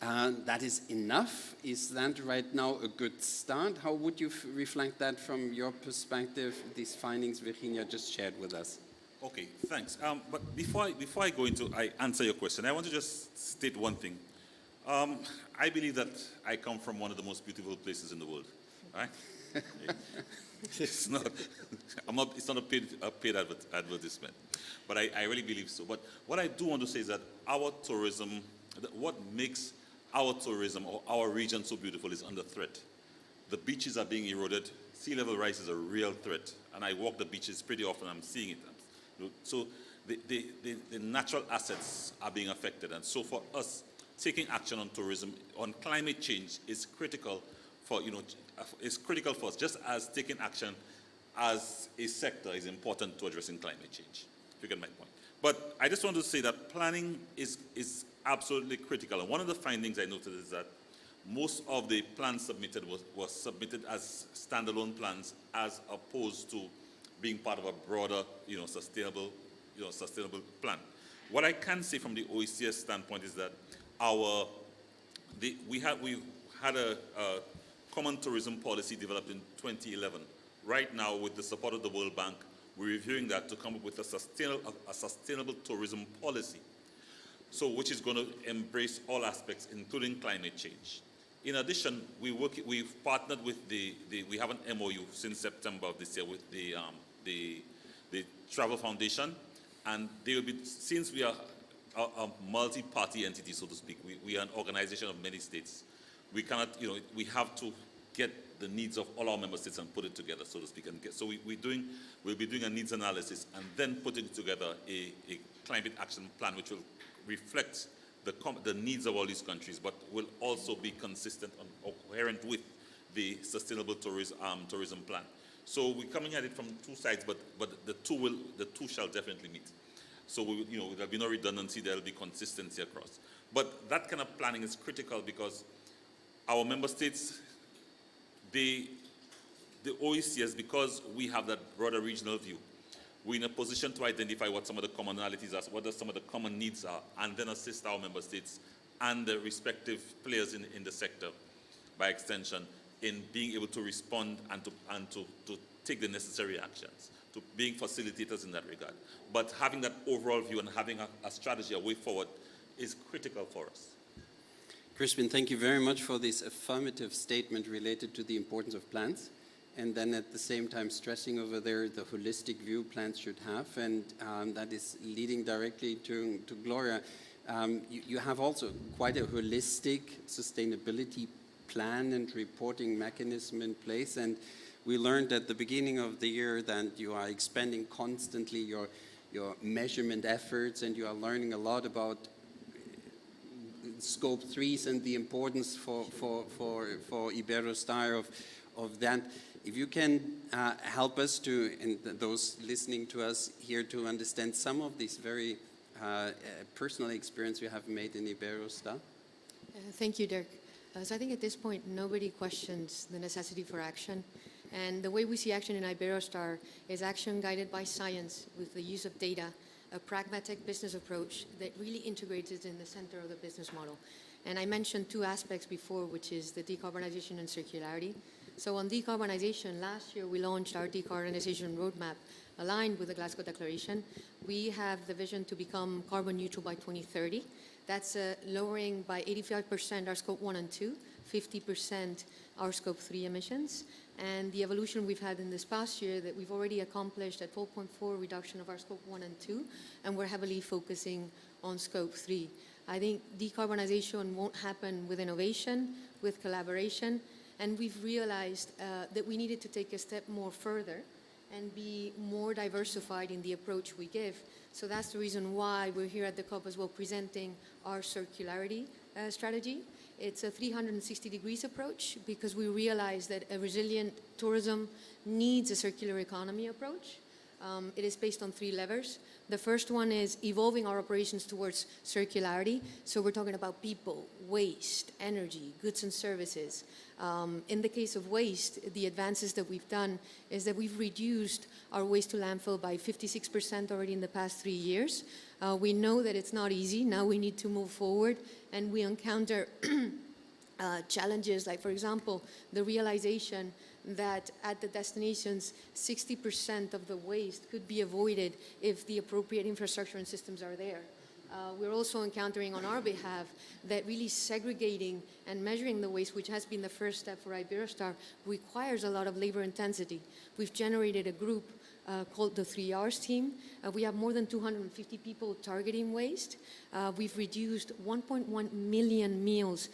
that is enough? Is that right now a good start? How would you reflect that from your perspective, these findings Virginia just shared with us? Okay, thanks. But before I go into answer your question, I want to just state one thing. I believe that I come from one of the most beautiful places in the world. Right? It's not a paid advertisement, but I really believe so. But what I do want to say is that our tourism, what makes our tourism or our region so beautiful is under threat. The beaches are being eroded. Sea level rise is a real threat, and I walk the beaches pretty often. I'm seeing it. So the natural assets are being affected, and so for us, taking action on tourism, on climate change is critical for, it's critical for us, just as taking action as a sector is important to addressing climate change. If you get my point. But I just want to say that planning is absolutely critical. And one of the findings I noted is that most of the plans submitted was submitted as standalone plans, as opposed to being part of a broader, sustainable plan. What I can say from the OECS standpoint is that we had a common tourism policy developed in 2011. Right now, with the support of the World Bank, we're reviewing that to come up with a sustainable tourism policy, which is going to embrace all aspects, including climate change. In addition, we've partnered with we have an MOU since September of this year with the Travel Foundation, and they will be, since we are a multi-party entity, so to speak, we are an organization of many states. We cannot, we have to get the needs of all our member states and put it together, so to speak. So we'll be doing a needs analysis and then putting together a climate action plan which will reflect the needs of all these countries, but will also be consistent or coherent with the sustainable tourism plan. So we're coming at it from two sides, but the two shall definitely meet. So there'll be no redundancy, there'll be consistency across. But that kind of planning is critical because our member states, the OECS, because we have that broader regional view, we're in a position to identify what some of the commonalities are, what some of the common needs are, and then assist our member states and the respective players in the sector, by extension, in being able to respond and to take the necessary actions, to being facilitators in that regard. But having that overall view and having a strategy, a way forward, is critical for us. Crispin, thank you very much for this affirmative statement related to the importance of plans, and then at the same time stressing over there the holistic view plans should have, and that is leading directly to Gloria. You have also quite a holistic sustainability plan and reporting mechanism in place, and we learned at the beginning of the year that you are expanding constantly your measurement efforts, and you are learning a lot about scope 3s and the importance for Iberostar of that. If you can help us and those listening to us here to understand some of these very personal experience you have made in Iberostar. Thank you, Dirk. So I think at this point, nobody questions the necessity for action. And the way we see action in Iberostar is action guided by science with the use of data, a pragmatic business approach that really integrates it in the center of the business model. And I mentioned two aspects before, which is the decarbonization and circularity. So on decarbonization, last year we launched our decarbonization roadmap aligned with the Glasgow Declaration. We have the vision to become carbon neutral by 2030. That's lowering by 85% our scope 1 and 2, 50% our scope 3 emissions. And the evolution we've had in this past year that we've already accomplished at 12.4 reduction of our scope 1 and 2, and we're heavily focusing on scope 3. I think decarbonization won't happen with innovation, with collaboration, and we've realized that we needed to take a step more further and be more diversified in the approach we give. So that's the reason why we're here at the COP as well presenting our circularity strategy. It's a 360 degrees approach because we realize that a resilient tourism needs a circular economy approach. It is based on 3 levers. The first one is evolving our operations towards circularity. So we're talking about people, waste, energy, goods and services. In the case of waste, the advances that we've done is that we've reduced our waste to landfill by 56% already in the past 3 years. We know that it's not easy. Now we need to move forward, and we encounter challenges like, for example, the realization that at the destinations, 60% of the waste could be avoided if the appropriate infrastructure and systems are there. We're also encountering on our behalf that really segregating and measuring the waste, which has been the first step for Iberostar, requires a lot of labor intensity. We've generated a group called the 3Rs team. We have more than 250 people targeting waste. We've reduced 1.1 million meals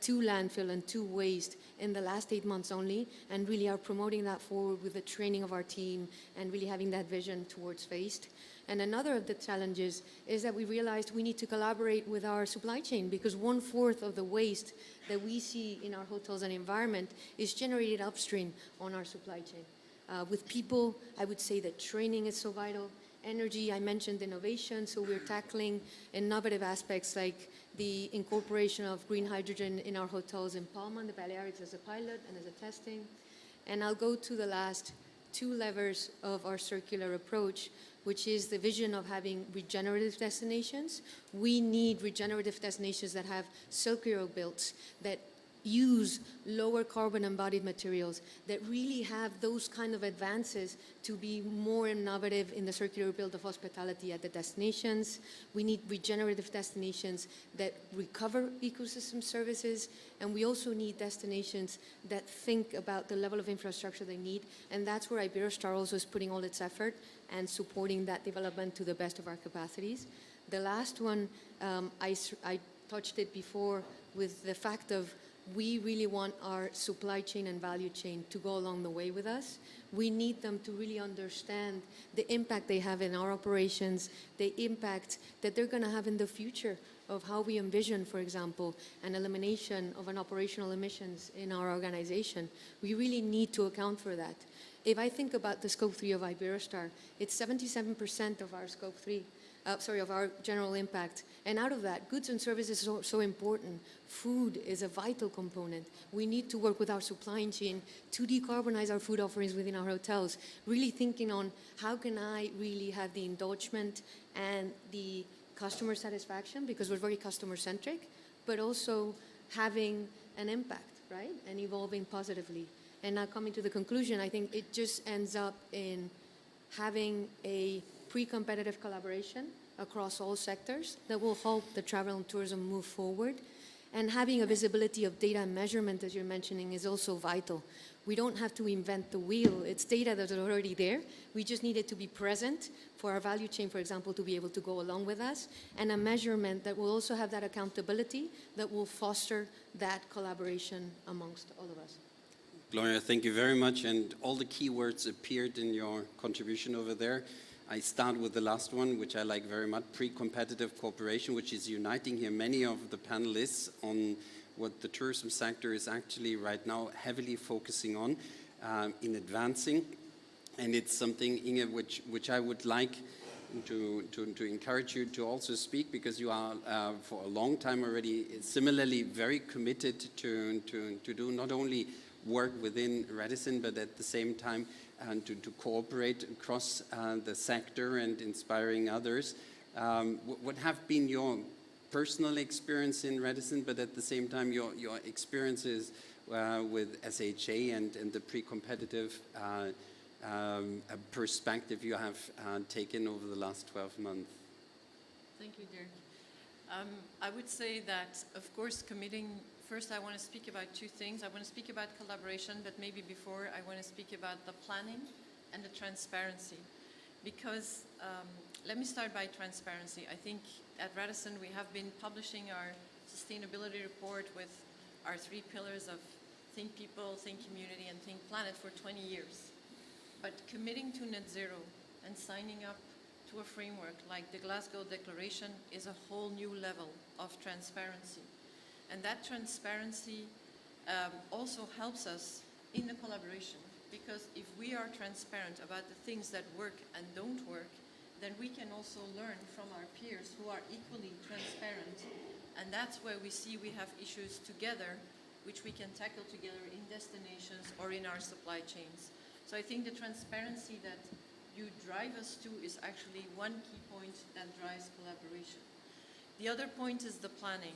to landfill and to waste in the last 8 months only, and really are promoting that forward with the training of our team and really having that vision towards waste. And another of the challenges is that we realized we need to collaborate with our supply chain because 1/4 of the waste that we see in our hotels and environment is generated upstream on our supply chain. With people, I would say that training is so vital. Energy, I mentioned innovation, so we're tackling innovative aspects like the incorporation of green hydrogen in our hotels in Palma and the Balearics as a pilot and as a testing. And I'll go to the last 2 levers of our circular approach, which is the vision of having regenerative destinations. We need regenerative destinations that have circular builds, that use lower carbon embodied materials, that really have those kind of advances to be more innovative in the circular build of hospitality at the destinations. We need regenerative destinations that recover ecosystem services, and we also need destinations that think about the level of infrastructure they need, and that's where Iberostar also is putting all its effort and supporting that development to the best of our capacities. The last one, I touched it before with the fact of we really want our supply chain and value chain to go along the way with us. We need them to really understand the impact they have in our operations, the impact that they're going to have in the future of how we envision, for example, an elimination of an operational emissions in our organization. We really need to account for that. If I think about the scope 3 of Iberostar, it's 77% of our scope 3. Of our general impact. And out of that, goods and services are so important. Food is a vital component. We need to work with our supply chain to decarbonize our food offerings within our hotels, really thinking on how can I really have the indulgement and the customer satisfaction, because we're very customer-centric, but also having an impact, right, and evolving positively. And now coming to the conclusion, I think it just ends up in having a pre-competitive collaboration across all sectors that will help the travel and tourism move forward. And having a visibility of data and measurement, as you're mentioning, is also vital. We don't have to invent the wheel. It's data that's already there. We just need it to be present for our value chain, for example, to be able to go along with us, and a measurement that will also have that accountability that will foster that collaboration amongst all of us. Gloria, thank you very much. And all the keywords appeared in your contribution over there. I start with the last one, which I like very much, pre-competitive cooperation, which is uniting here many of the panelists on what the tourism sector is actually right now heavily focusing on in advancing. And it's something, Inge, which I would like to encourage you to also speak, because you are for a long time already similarly very committed to do not only work within Radisson, but at the same time to cooperate across the sector and inspiring others. What have been your personal experience in Radisson, but at the same time your experiences with SHA and the pre-competitive perspective you have taken over the last 12 months? Thank you, Dirk. I would say that, of course, first I want to speak about two things. I want to speak about collaboration, but maybe before I want to speak about the planning and the transparency. Because, let me start by transparency. I think at Radisson we have been publishing our sustainability report with our 3 pillars of Think People, Think Community, and Think Planet for 20 years. But committing to net zero and signing up to a framework like the Glasgow Declaration is a whole new level of transparency. And that transparency also helps us in the collaboration, because if we are transparent about the things that work and don't work, then we can also learn from our peers who are equally transparent. And that's where we see we have issues together, which we can tackle together in destinations or in our supply chains. So I think the transparency that you drive us to is actually one key point that drives collaboration. The other point is the planning.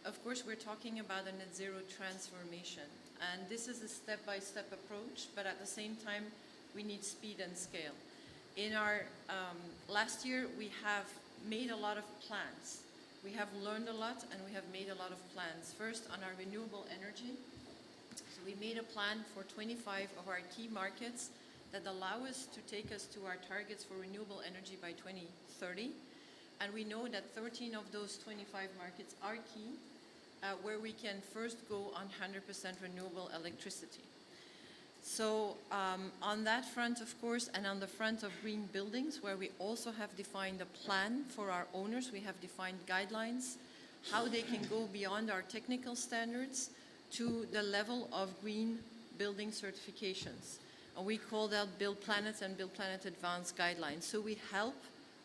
Of course, we're talking about a net zero transformation, and this is a step-by-step approach, but at the same time, we need speed and scale. In our last year, we have made a lot of plans. We have learned a lot, and we have made a lot of plans. First, on our renewable energy. So we made a plan for 25 of our key markets that allow us to take us to our targets for renewable energy by 2030. And we know that 13 of those 25 markets are key, where we can first go on 100% renewable electricity. So on that front, of course, and on the front of green buildings, where we also have defined a plan for our owners, we have defined guidelines, how they can go beyond our technical standards to the level of green building certifications. And we call that Build Planet and Build Planet Advanced Guidelines. So we help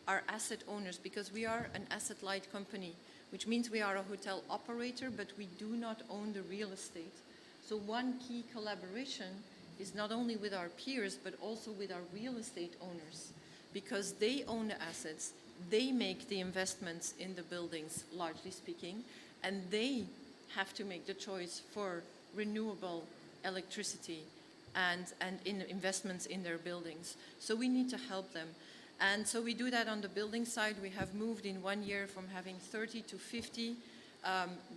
our asset owners, because we are an asset-light company, which means we are a hotel operator, but we do not own the real estate. So one key collaboration is not only with our peers, but also with our real estate owners, because they own the assets, they make the investments in the buildings, largely speaking, and they have to make the choice for renewable electricity and in investments in their buildings. So we need to help them. And so we do that on the building side. We have moved in 1 year from having 30 to 50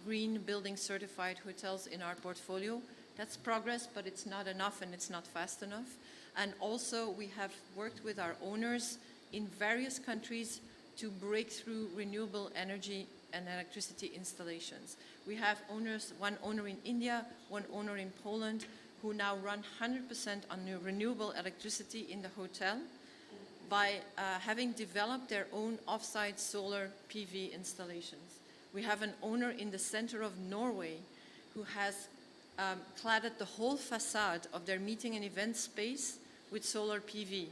green building certified hotels in our portfolio. That's progress, but it's not enough and it's not fast enough. And also we have worked with our owners in various countries to break through renewable energy and electricity installations. We have owners, one owner in India, one owner in Poland, who now run 100% on renewable electricity in the hotel by having developed their own off-site solar PV installations. We have an owner in the center of Norway who has cladded the whole facade of their meeting and event space with solar PV.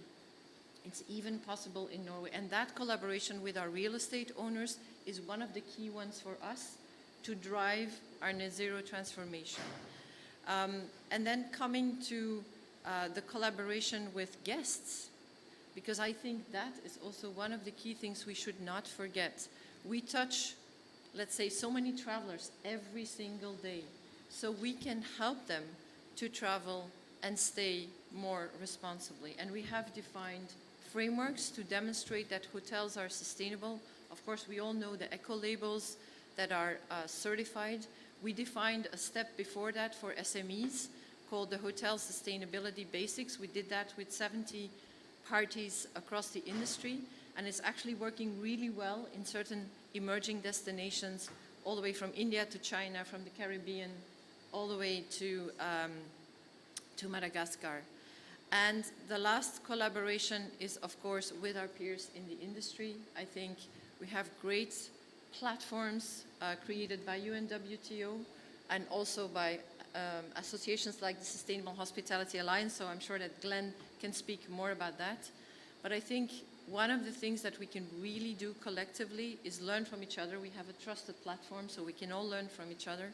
It's even possible in Norway. And that collaboration with our real estate owners is one of the key ones for us to drive our net zero transformation. And then coming to the collaboration with guests, because I think that is also one of the key things we should not forget. We touch, let's say, so many travelers every single day. So we can help them to travel and stay more responsibly. And we have defined frameworks to demonstrate that hotels are sustainable. Of course, we all know the eco labels that are certified. We defined a step before that for SMEs called the Hotel Sustainability Basics. We did that with 70 parties across the industry, and it's actually working really well in certain emerging destinations, all the way from India to China, from the Caribbean, all the way to Madagascar. And the last collaboration is, of course, with our peers in the industry. I think we have great platforms created by UNWTO and also by associations like the Sustainable Hospitality Alliance, so I'm sure that Glenn can speak more about that. But I think one of the things that we can really do collectively is learn from each other. We have a trusted platform, so we can all learn from each other.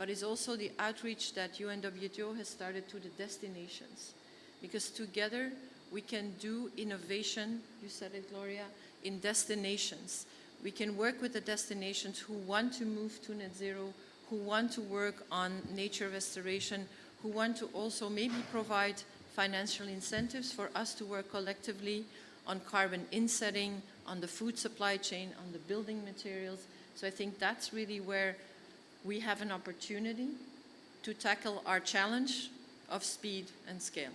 but it's also the outreach that UNWTO has started to the destinations. Because together we can do innovation, you said it, Gloria, in destinations. We can work with the destinations who want to move to net zero, who want to work on nature restoration, who want to also maybe provide financial incentives for us to work collectively on carbon insetting, on the food supply chain, on the building materials. So I think that's really where we have an opportunity to tackle our challenge of speed and scale.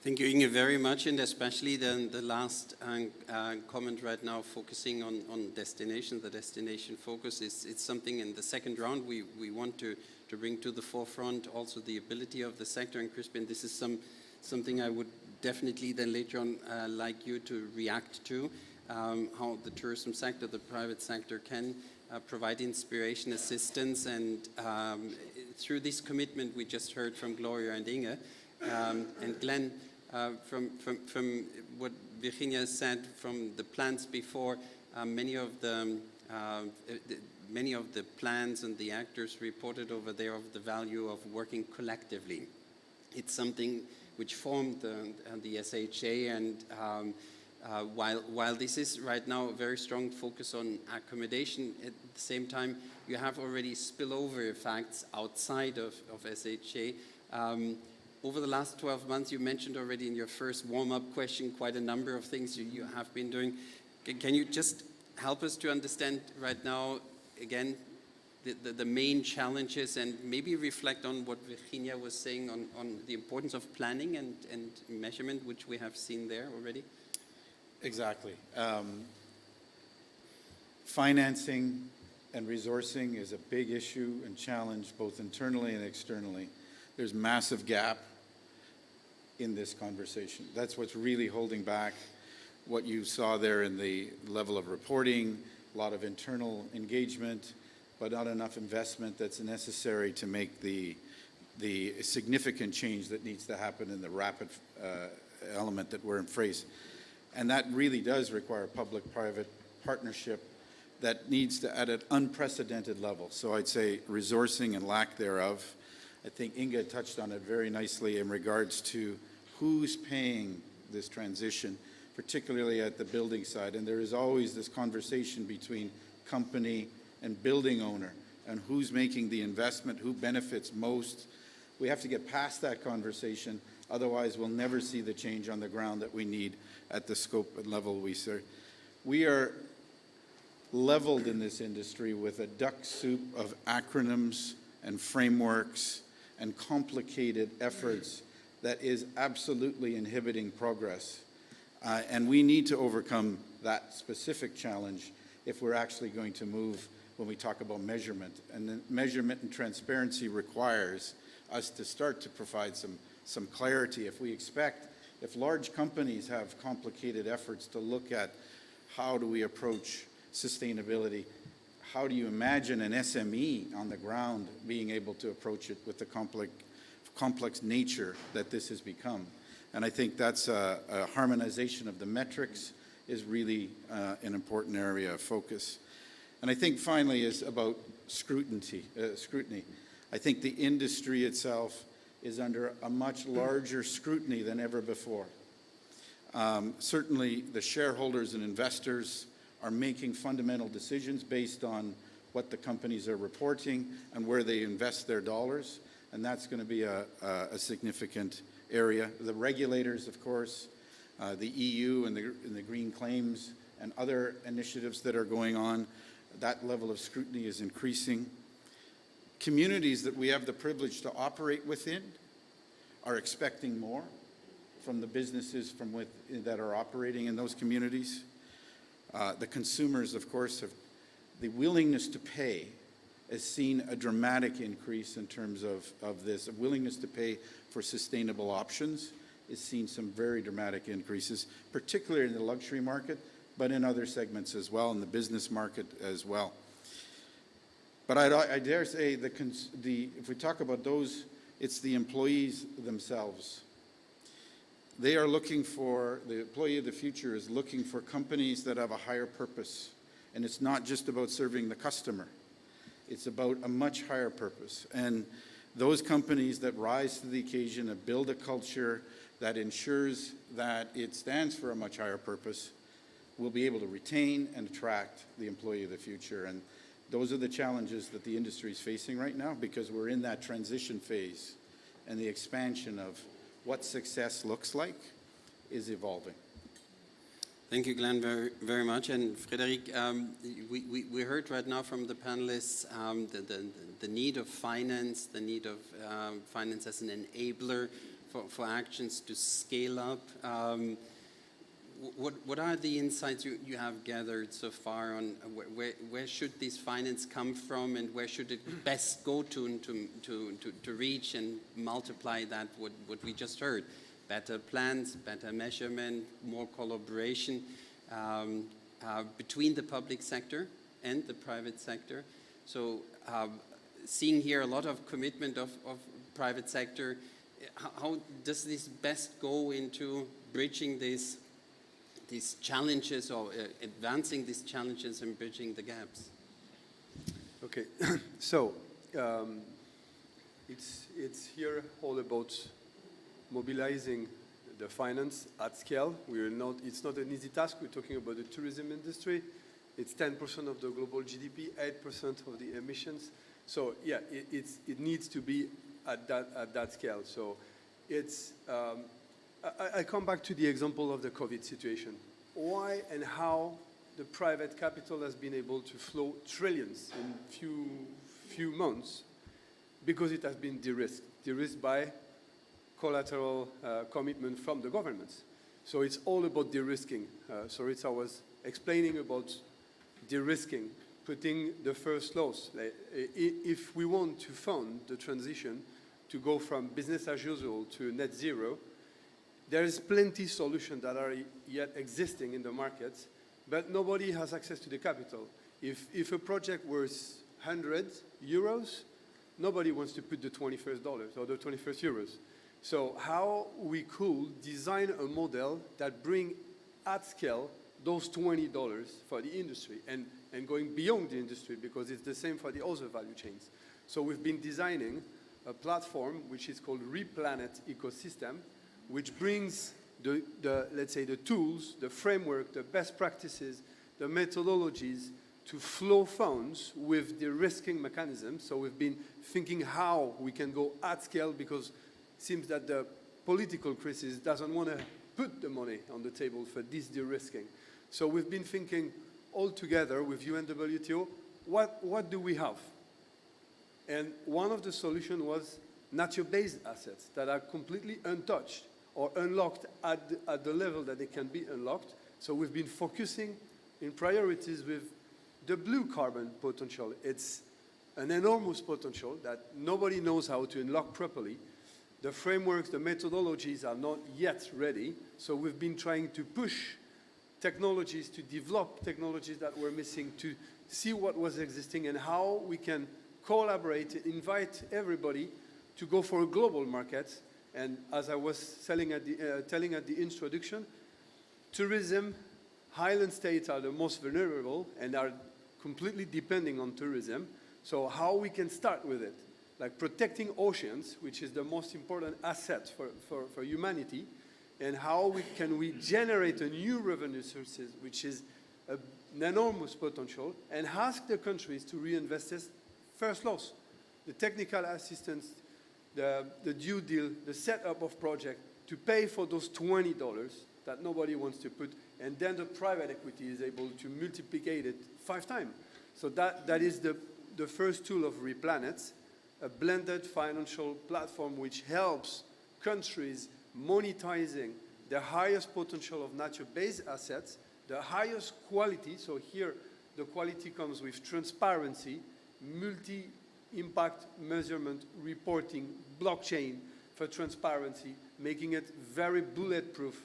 Thank you, Inge, very much, and especially the last comment right now, focusing on destination. The destination focus is it's something in the second round we want to bring to the forefront, also the ability of the sector. And Crispin, this is something I would definitely then later on like you to react to, how the tourism sector, the private sector can provide inspiration, assistance, and through this commitment we just heard from Gloria and Inge, and Glenn, from what Virginia said, from the plans before, many of the plans and the actors reported over there of the value of working collectively. It's something which formed the SHA, and while this is right now a very strong focus on accommodation, at the same time you have already spillover effects outside of SHA. Over the last 12 months, you mentioned already in your first warm-up question quite a number of things you have been doing. Can you just help us to understand right now, again, the main challenges, and maybe reflect on what Virginia was saying on the importance of planning and measurement, which we have seen there already? Exactly. Financing and resourcing is a big issue and challenge both internally and externally. There's massive gap in this conversation. That's what's really holding back what you saw there in the level of reporting, a lot of internal engagement, but not enough investment that's necessary to make the significant change that needs to happen in the rapid element that we're in face. And that really does require public-private partnership that needs to at an unprecedented level. So I'd say resourcing and lack thereof. I think Inge touched on it very nicely in regards to who's paying this transition, particularly at the building side. And there is always this conversation between company and building owner and who's making the investment, who benefits most. We have to get past that conversation, otherwise we'll never see the change on the ground that we need at the scope and level we serve. We are leveled in this industry with a duck soup of acronyms and frameworks and complicated efforts that is absolutely inhibiting progress. And we need to overcome that specific challenge if we're actually going to move when we talk about measurement. And then measurement and transparency requires us to start to provide some clarity. If large companies have complicated efforts to look at how do we approach sustainability, how do you imagine an SME on the ground being able to approach it with the complex nature that this has become? And I think that's a harmonization of the metrics is really an important area of focus. And I think finally is about scrutiny. I think the industry itself is under a much larger scrutiny than ever before. Certainly the shareholders and investors are making fundamental decisions based on what the companies are reporting and where they invest their dollars, and that's going to be a significant area. The regulators, of course, the EU and the green claims and other initiatives that are going on, that level of scrutiny is increasing. Communities that we have the privilege to operate within are expecting more from the businesses that are operating in those communities. The consumers, of course, the willingness to pay has seen a dramatic increase in terms of this. A willingness to pay for sustainable options has seen some very dramatic increases, particularly in the luxury market, but in other segments as well, in the business market as well. But I dare say if we talk about those, it's the employees themselves. They are looking for, the employee of the future is looking for companies that have a higher purpose. And it's not just about serving the customer. It's about a much higher purpose. And those companies that rise to the occasion and build a culture that ensures that it stands for a much higher purpose will be able to retain and attract the employee of the future. And those are the challenges that the industry is facing right now, because we're in that transition phase, and the expansion of what success looks like is evolving. Thank you, Glenn, very, very much. And Frédéric, we heard right now from the panelists the need of finance, the need of finance as an enabler for actions to scale up. What are the insights you have gathered so far on where should this finance come from, and where should it best go to reach and multiply that what we just heard? Better plans, better measurement, more collaboration between the public sector and the private sector. So seeing here a lot of commitment of private sector, how does this best go into bridging these challenges, or advancing these challenges and bridging the gaps? Okay, so it's here all about mobilizing the finance at scale. It's not an easy task. We're talking about the tourism industry. It's 10% of the global GDP, 8% of the emissions. So yeah, it needs to be at that scale. So it's, I come back to the example of the COVID situation. Why and how the private capital has been able to flow trillions in few months? Because it has been de-risked by collateral commitment from the governments. So it's all about de-risking. So I was explaining about de-risking, putting the first laws. If we want to fund the transition to go from business as usual to net zero, there is plenty of solutions that are yet existing in the markets, but nobody has access to the capital. If a project worth 100 euros, nobody wants to put the $21st or the 21st euros. So how we could design a model that bring at scale those $20 for the industry and going beyond the industry, because it's the same for the other value chains. So we've been designing a platform which is called Replanet Ecosystem, which brings let's say the tools, the framework, the best practices, the methodologies to flow funds with the risking mechanism. So we've been thinking how we can go at scale, because it seems that the political crisis doesn't want to put the money on the table for this de-risking. So we've been thinking all together with UNWTO, what do we have? And one of the solutions was nature-based assets that are completely untouched or unlocked at the level that they can be unlocked. So we've been focusing in priorities with the blue carbon potential. It's an enormous potential that nobody knows how to unlock properly. The frameworks, the methodologies are not yet ready. So we've been trying to push technologies, to develop technologies that were missing, to see what was existing and how we can collaborate, invite everybody to go for a global market. And as I was telling at the introduction, tourism, highland states are the most vulnerable and are completely depending on tourism. So how we can start with it, like protecting oceans, which is the most important asset for humanity, and how can we generate a new revenue sources, which is an enormous potential, and ask the countries to reinvest this first loss, the technical assistance, the due deal, the setup of project, to pay for those $20 that nobody wants to put, and then the private equity is able to multiply it 5 times. So that is the first tool of Replanet, a blended financial platform which helps countries monetizing the highest potential of nature-based assets, the highest quality. So here, the quality comes with transparency, multi-impact measurement, reporting, blockchain for transparency, making it very bulletproof,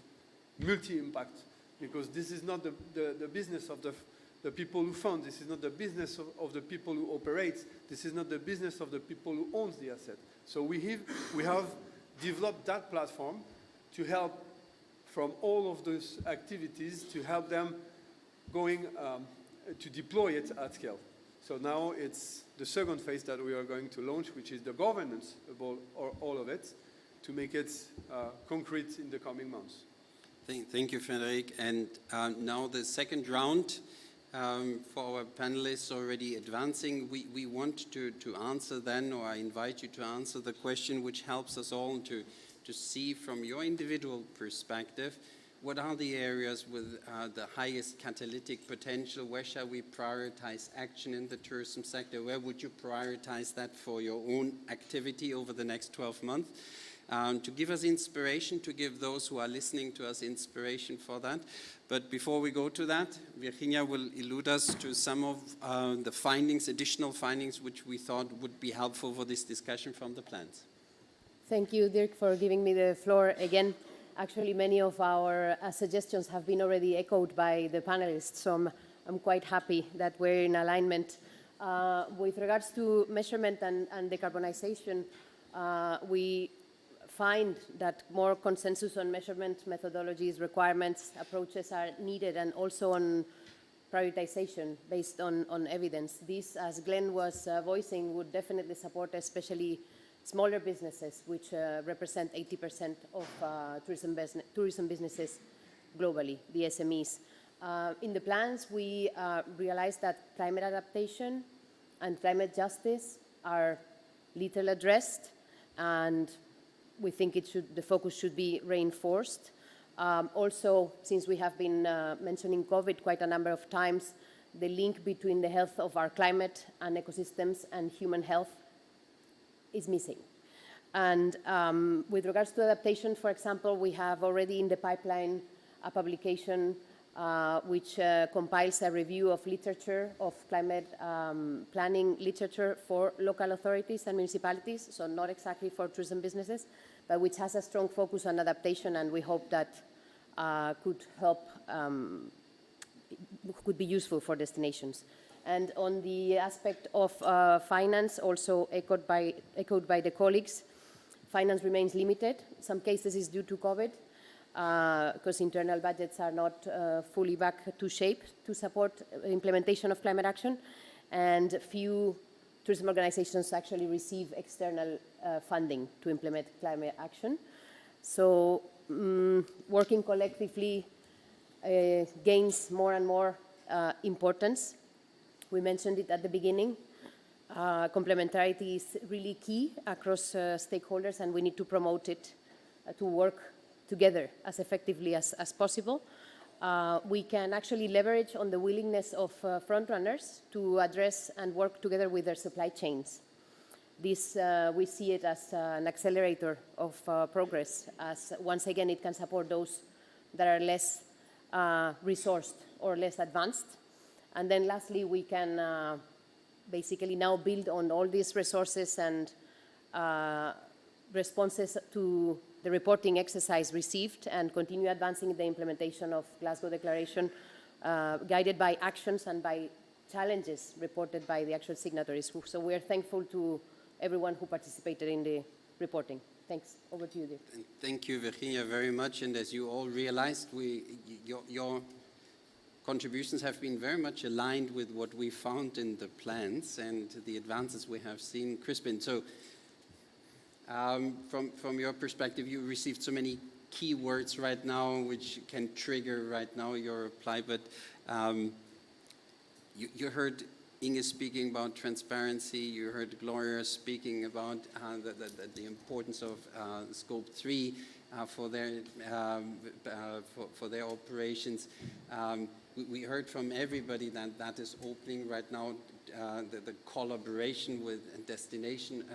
multi-impact, because this is not the business of the people who fund, this is not the business of the people who operate, this is not the business of the people who owns the asset. So we have developed that platform to help from all of those activities, to help them going to deploy it at scale. So now it's the second phase that we are going to launch, which is the governance about all of it, to make it concrete in the coming months. Thank you, Frederic. And now the second round for our panelists already advancing. We want to answer then, or I invite you to answer the question which helps us all to see from your individual perspective, what are the areas with the highest catalytic potential? Where shall we prioritize action in the tourism sector? Where would you prioritize that for your own activity over the next 12 months? To give us inspiration, to give those who are listening to us inspiration for that. But before we go to that, Virginia will allude us to some of the findings, additional findings, which we thought would be helpful for this discussion from the plans. Thank you, Dirk, for giving me the floor again. Actually, many of our suggestions have been already echoed by the panelists, so I'm quite happy that we're in alignment. With regards to measurement and decarbonization, we find that more consensus on measurement methodologies, requirements, approaches are needed, and also on prioritization based on evidence. This, as Glenn was voicing, would definitely support especially smaller businesses, which represent 80% of tourism businesses globally, the SMEs. In the plans, we realized that climate adaptation and climate justice are little addressed, and we think the focus should be reinforced. Also, since we have been mentioning COVID quite a number of times, the link between the health of our climate and ecosystems and human health is missing. And with regards to adaptation, for example, we have already in the pipeline a publication which compiles a review of literature, of climate planning literature for local authorities and municipalities, so not exactly for tourism businesses, but which has a strong focus on adaptation, and we hope that could help, could be useful for destinations. And on the aspect of finance, also echoed by the colleagues, finance remains limited. Some cases is due to COVID, because internal budgets are not fully back to shape to support implementation of climate action, and few tourism organizations actually receive external funding to implement climate action. So working collectively gains more and more importance. We mentioned it at the beginning. Complementarity is really key across stakeholders, and we need to promote it to work together as effectively as possible. We can actually leverage on the willingness of frontrunners to address and work together with their supply chains. This, we see it as an accelerator of progress, as once again it can support those that are less resourced or less advanced. And then lastly, we can basically now build on all these resources and responses to the reporting exercise received and continue advancing the implementation of Glasgow Declaration, guided by actions and by challenges reported by the actual signatories. So we are thankful to everyone who participated in the reporting. Thanks. Over to you, Dirk. Thank you, Virginia, very much. And as you all realized, your contributions have been very much aligned with what we found in the plans and the advances we have seen. Crispin, so from your perspective, you received so many keywords right now which can trigger right now your reply, but you heard Inge speaking about transparency, you heard Gloria speaking about the importance of Scope 3 for their operations. We heard from everybody that that is opening right now, the collaboration with destinations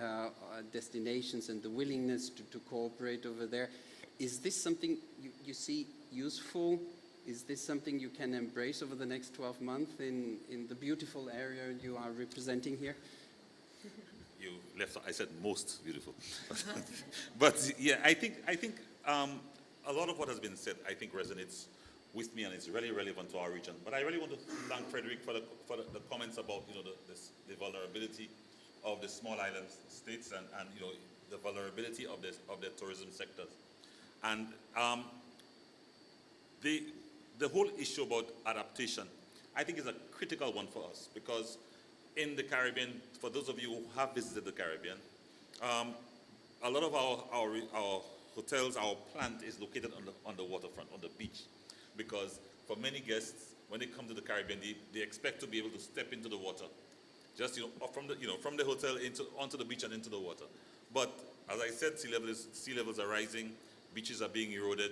and the willingness to cooperate over there. Is this something you see useful? Is this something you can embrace over the next 12 months in the beautiful area you are representing here? You left, I said most beautiful. But yeah, I think a lot of what has been said, I think resonates with me and it's really relevant to our region. But I really want to thank Frederic for the comments about the vulnerability of the small island states and the vulnerability of the tourism sectors. And the whole issue about adaptation, I think, is a critical one for us because in the Caribbean, for those of you who have visited the Caribbean, a lot of our hotels, our plant is located on the waterfront, on the beach, because for many guests, when they come to the Caribbean, they expect to be able to step into the water, just from the hotel onto the beach and into the water. But as I said, sea levels are rising, beaches are being eroded,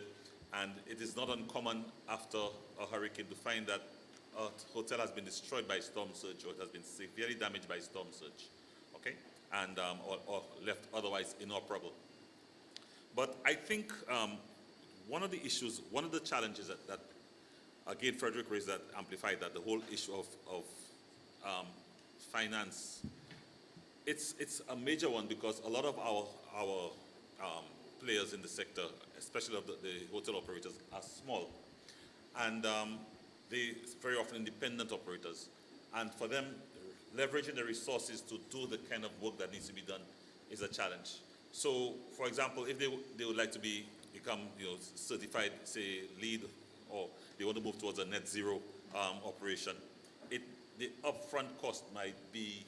and it is not uncommon after a hurricane to find that a hotel has been destroyed by storm surge, or it has been severely damaged by storm surge, okay, and or left otherwise inoperable. But I think one of the issues, one of the challenges that again Frederick raised that amplified that, the whole issue of finance, it's a major one, because a lot of our players in the sector, especially of the hotel operators, are small, and they very often independent operators, and for them, leveraging the resources to do the kind of work that needs to be done is a challenge. So, for example, if they would like to become certified, say, LEED, or they want to move towards a net zero operation, the upfront cost might be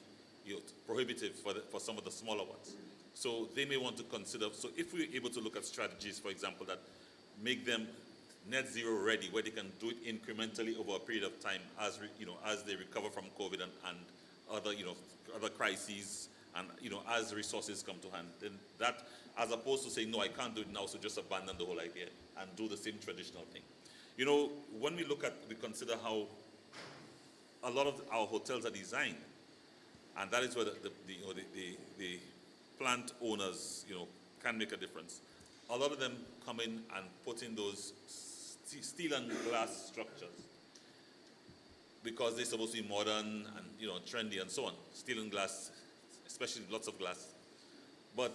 prohibitive for some of the smaller ones. So they may want to consider. So if we're able to look at strategies, for example, that make them net zero ready, where they can do it incrementally over a period of time as they recover from COVID and other crises, and as resources come to hand, then that, as opposed to saying no, I can't do it now, so just abandon the whole idea and do the same traditional thing. When we consider how a lot of our hotels are designed, and that is where the plant owners can make a difference. A lot of them come in and put in those steel and glass structures because they're supposed to be modern and trendy and so on. Steel and glass, especially lots of glass. But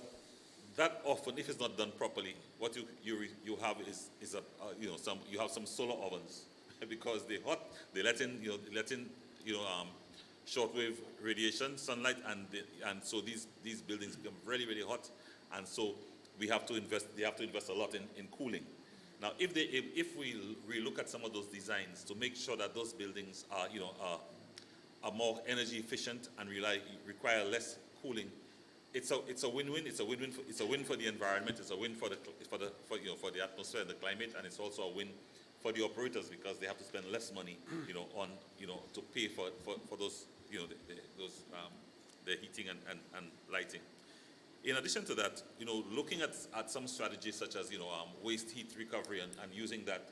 that often, if it's not done properly, what you have is you have some solar ovens because they're hot. They let in shortwave radiation, sunlight, and so these buildings become really, really hot, and so they have to invest a lot in cooling. Now, if we relook at some of those designs to make sure that those buildings are are more energy efficient and require less cooling, it's a win-win. It's a win for the environment. It's a win for the atmosphere and the climate, and it's also a win for the operators because they have to spend less money, to pay for those, the heating and lighting. In addition to that, looking at some strategies such as, waste heat recovery and using that,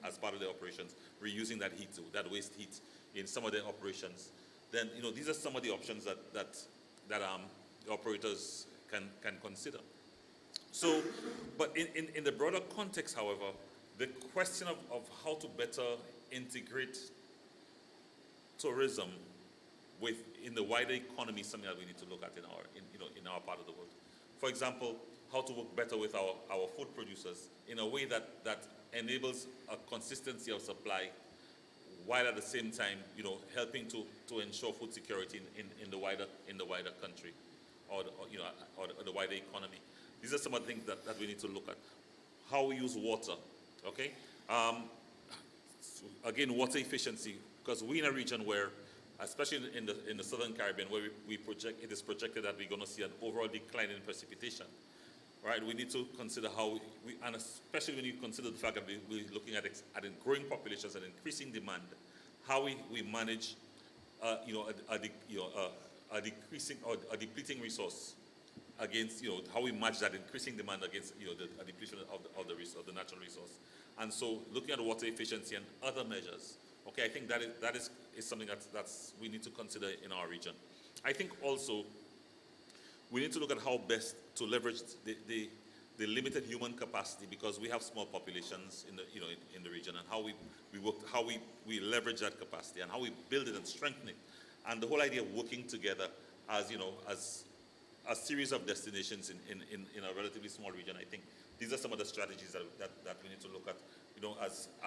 as part of the operations, reusing that heat, that waste heat in some of their operations, then, these are some of the options that the operators can consider. So, but in the broader context, however, the question of how to better integrate tourism in the wider economy is something that we need to look at in our part of the world. For example, how to work better with our food producers in a way that enables a consistency of supply, while at the same time, helping to ensure food security in the wider country, or the wider economy. These are some of the things that we need to look at. How we use water, okay? Again, water efficiency, because we're in a region where, especially in the Southern Caribbean, where it is projected that we're going to see an overall decline in precipitation, right? We need to consider how and especially when you consider the fact that we're looking at growing populations and increasing demand, how we manage, a decreasing or a depleting resource against, how we match that increasing demand against, the depletion of the natural resource. And so looking at water efficiency and other measures, okay, I think that is something that's we need to consider in our region. I think also we need to look at how best to leverage the limited human capacity, because we have small populations in the region, and how we leverage that capacity and how we build it and strengthen it. And the whole idea of working together as a series of destinations in a relatively small region. I think these are some of the strategies that we need to look at,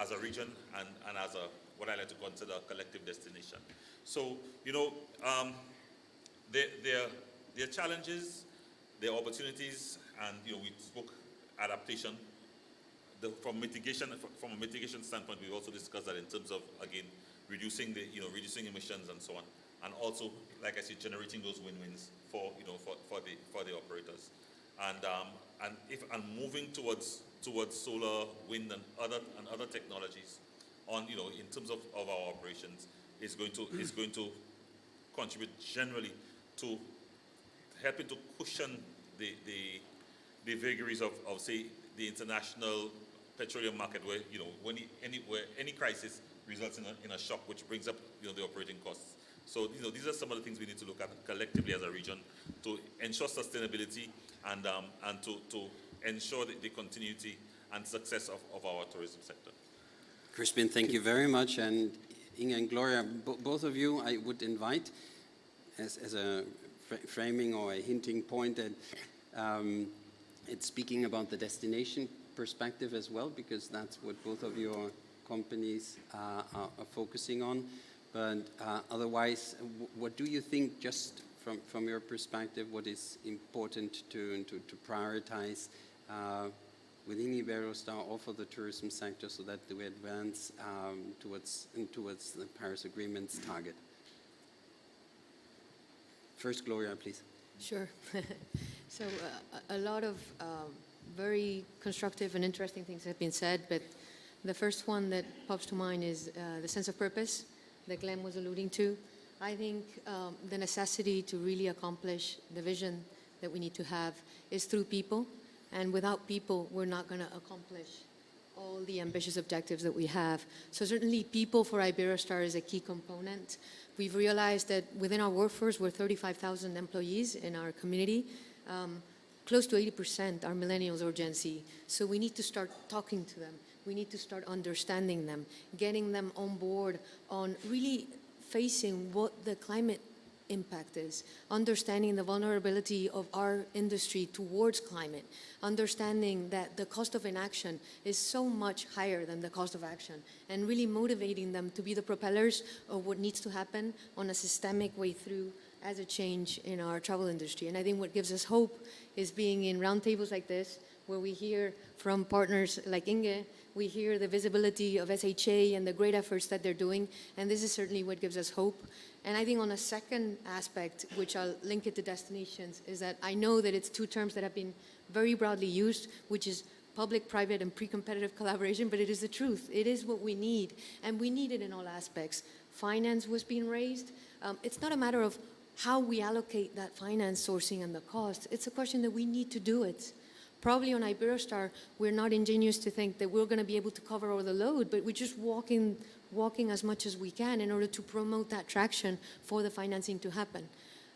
as a region and as what I like to consider a collective destination. So, there are challenges, there are opportunities, and we spoke adaptation. From a mitigation standpoint, we also discussed that in terms of, again, reducing emissions and so on. and also, like I said, generating those win-wins for for the operators, and moving towards solar, wind, and other technologies in terms of our operations is going to contribute generally to helping to cushion the vagaries of say the international petroleum market, where when any crisis results in a shock which brings up the operating costs. So these are some of the things we need to look at collectively as a region to ensure sustainability and to ensure the continuity and success of our tourism sector. Crispin, thank you very much. And Inge and Gloria, both of you, I would invite as a framing or a hinting point that it's speaking about the destination perspective as well, because that's what both of your companies are focusing on. But otherwise, what do you think, just from your perspective, what is important to prioritize within Iberostar or for the tourism sector so that we advance towards the Paris Agreement's target? First, Gloria, please. Sure. So a lot of very constructive and interesting things have been said, but the first one that pops to mind is the sense of purpose that Glenn was alluding to. I think the necessity to really accomplish the vision that we need to have is through people, and without people, we're not going to accomplish all the ambitious objectives that we have. So certainly people for Iberostar is a key component. We've realized that within our workforce, we're 35,000 employees in our community. Close to 80% are millennials or Gen Z. So we need to start talking to them. We need to start understanding them, getting them on board on really facing what the climate impact is, understanding the vulnerability of our industry towards climate, understanding that the cost of inaction is so much higher than the cost of action, and really motivating them to be the propellers of what needs to happen on a systemic way through as a change in our travel industry. And I think what gives us hope is being in roundtables like this, where we hear from partners like Inge, we hear the visibility of SHA and the great efforts that they're doing, and this is certainly what gives us hope. And I think on a second aspect, which I'll link it to destinations, is that I know that it's two terms that have been very broadly used, which is public-private and pre-competitive collaboration, but it is the truth. It is what we need, and we need it in all aspects. Finance was being raised. It's not a matter of how we allocate that finance sourcing and the cost. It's a question that we need to do it. Probably on Iberostar, we're not ingenious to think that we're going to be able to cover all the load, but we're just walking as much as we can in order to promote that traction for the financing to happen.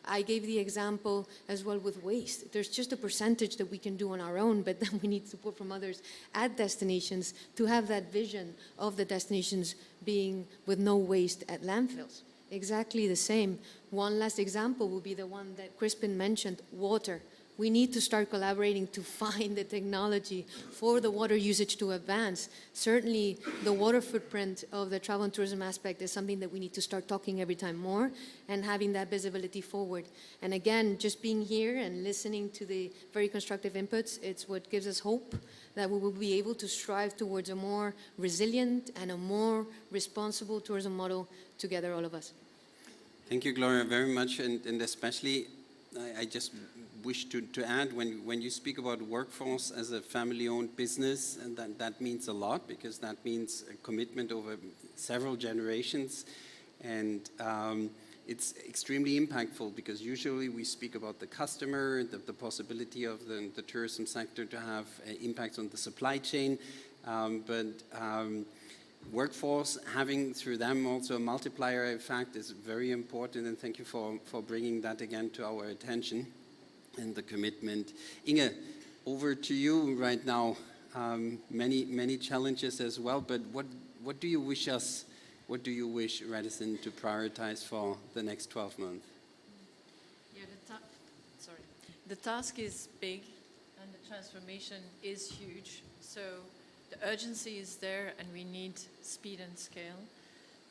I gave the example as well with waste. There's just a percentage that we can do on our own, but then we need support from others at destinations to have that vision of the destinations being with no waste at landfills. Exactly the same. One last example will be the one that Crispin mentioned, water. We need to start collaborating to find the technology for the water usage to advance. Certainly, the water footprint of the travel and tourism aspect is something that we need to start talking every time more and having that visibility forward. And again, just being here and listening to the very constructive inputs, it's what gives us hope that we will be able to strive towards a more resilient and a more responsible tourism model together, all of us. Thank you, Gloria, very much. And especially, I just wish to add, when you speak about workforce as a family-owned business, and that means a lot, because that means a commitment over several generations, and it's extremely impactful, because usually we speak about the customer, the possibility of the tourism sector to have impacts on the supply chain, but workforce, having through them also a multiplier effect is very important, and thank you for bringing that again to our attention and the commitment. Inge, over to you right now. Many challenges as well, but what do you wish Radisson to prioritize for the next 12 months? Yeah, the task is big and the transformation is huge. So the urgency is there and we need speed and scale.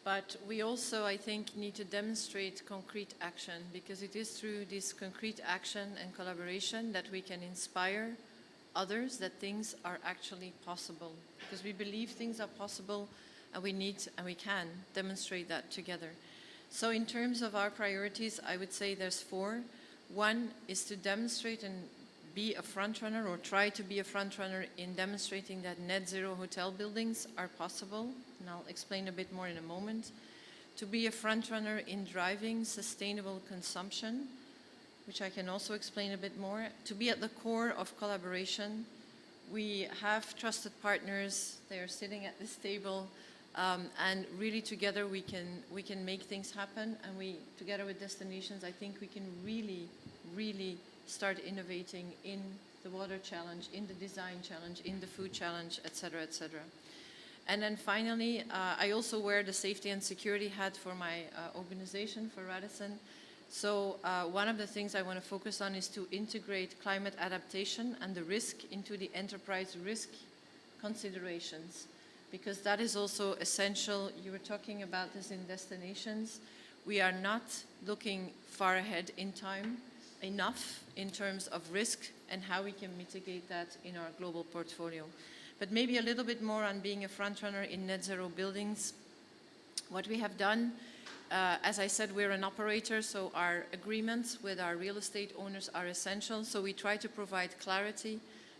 But we also, I think, need to demonstrate concrete action, because it is through this concrete action and collaboration that we can inspire others that things are actually possible. Because we believe things are possible, and we need and we can demonstrate that together. So in terms of our priorities, I would say there's 4. One is to demonstrate and be a frontrunner, or try to be a frontrunner in demonstrating that net zero hotel buildings are possible, and I'll explain a bit more in a moment. To be a frontrunner in driving sustainable consumption, which I can also explain a bit more. To be at the core of collaboration. We have trusted partners, they are sitting at this table, and really together we can make things happen, and we, together with destinations, I think we can really start innovating in the water challenge, in the design challenge, in the food challenge, etc., etc. And then finally, I also wear the safety and security hat for my organization, for Radisson. So one of the things I want to focus on is to integrate climate adaptation and the risk into the enterprise risk considerations, because that is also essential. You were talking about this in destinations. We are not looking far ahead in time enough in terms of risk and how we can mitigate that in our global portfolio. But maybe a little bit more on being a frontrunner in net zero buildings. What we have done, as I said, we're an operator, so our agreements with our real estate owners are essential. So we try to provide clarity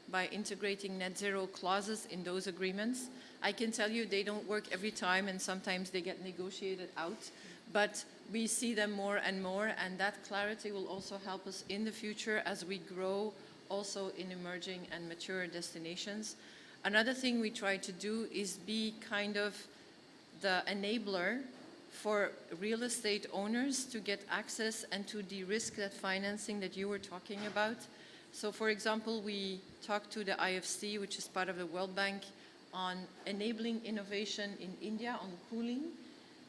by integrating net zero clauses in those agreements. I can tell you they don't work every time, and sometimes they get negotiated out, but we see them more, and that clarity will also help us in the future as we grow also in emerging and mature destinations. Another thing we try to do is be kind of the enabler for real estate owners to get access and to de-risk that financing that you were talking about. So for example, we talked to the IFC, which is part of the World Bank, on enabling innovation in India on cooling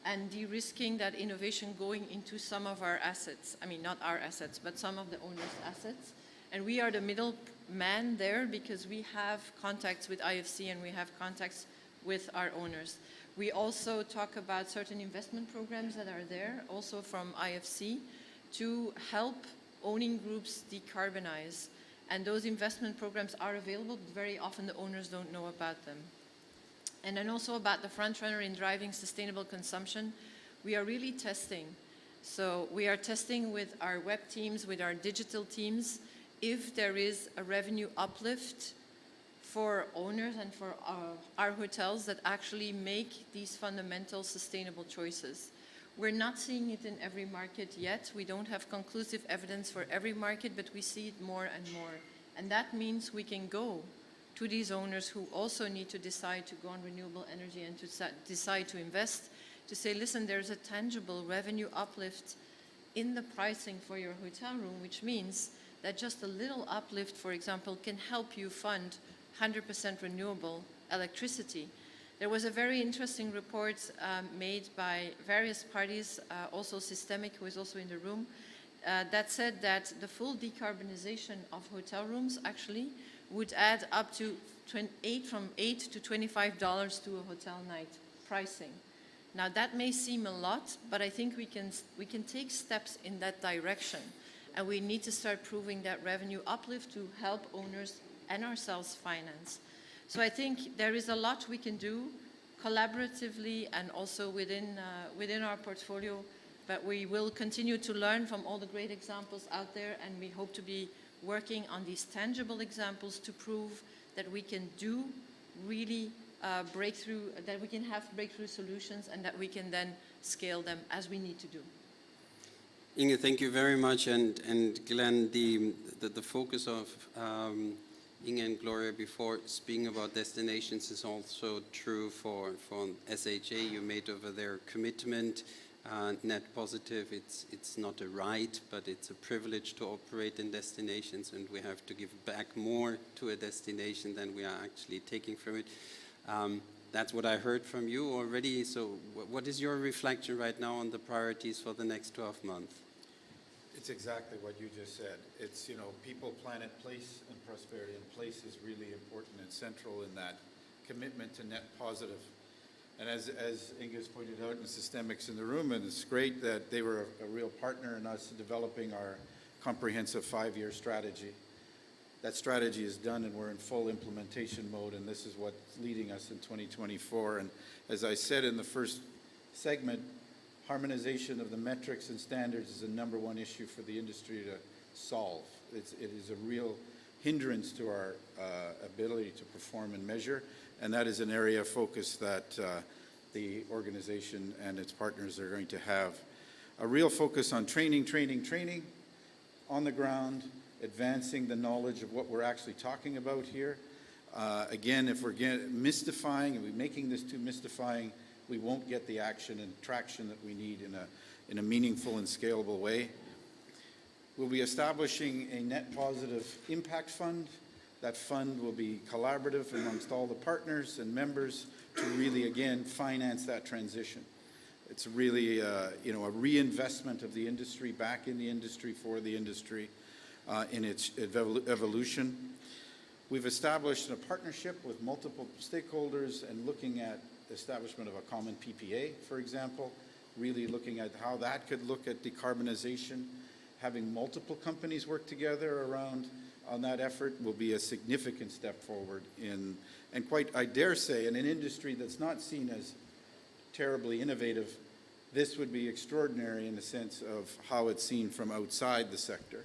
and de-risking that innovation going into some of our assets. I mean, not our assets, but some of the owners' assets. And we are the middle man there because we have contacts with IFC and we have contacts with our owners. We also talk about certain investment programs that are there, also from IFC, to help owning groups decarbonize. And those investment programs are available, but very often the owners don't know about them. And then also about the front runner in driving sustainable consumption, we are really testing. So we are testing with our web teams, with our digital teams, if there is a revenue uplift for owners and for our hotels that actually make these fundamental sustainable choices. We're not seeing it in every market yet. We don't have conclusive evidence for every market, but we see it more and more. And that means we can go to these owners who also need to decide to go on renewable energy and to decide to invest, to say, listen, there's a tangible revenue uplift in the pricing for your hotel room, which means that just a little uplift, for example, can help you fund 100% renewable electricity. There was a very interesting report made by various parties, also Systemic, who is also in the room, that said that the full decarbonization of hotel rooms actually would add up to from $8 to $25 to a hotel night pricing. Now that may seem a lot, but I think we can take steps in that direction, and we need to start proving that revenue uplift to help owners and ourselves finance. So I think there is a lot we can do collaboratively and also within our portfolio, but we will continue to learn from all the great examples out there, and we hope to be working on these tangible examples to prove that we can do really that we can have breakthrough solutions and that we can then scale them as we need to do. Inge, thank you very much, and Glenn, the focus of Inge and Gloria before speaking about destinations is also true for SHA. You made over their commitment, net positive. It's not a right, but it's a privilege to operate in destinations, and we have to give back more to a destination than we are actually taking from it. That's what I heard from you already. So what is your reflection right now on the priorities for the next 12 months? It's exactly what you just said. It's, people, planet, place, and prosperity. And place is really important and central in that commitment to net positive. And as Inge's pointed out, and Systemic's in the room, and it's great that they were a real partner in us developing our comprehensive 5-year strategy. That strategy is done, and we're in full implementation mode, and this is what's leading us in 2024. And as I said in the first segment, harmonization of the metrics and standards is the #1 issue for the industry to solve. It is a real hindrance to our ability to perform and measure, and that is an area of focus that the organization and its partners are going to have. A real focus on training on the ground, advancing the knowledge of what we're actually talking about here. Again, if we're mystifying and we're making this too mystifying, we won't get the action and traction that we need in a meaningful and scalable way. We'll be establishing a net positive impact fund. That fund will be collaborative amongst all the partners and members to really, again, finance that transition. It's really, a reinvestment of the industry back in the industry for the industry in its evolution. We've established a partnership with multiple stakeholders and looking at the establishment of a common PPA, for example, really looking at how that could look at decarbonization. Having multiple companies work together on that effort will be a significant step forward and quite, I dare say, in an industry that's not seen as terribly innovative, this would be extraordinary in the sense of how it's seen from outside the sector.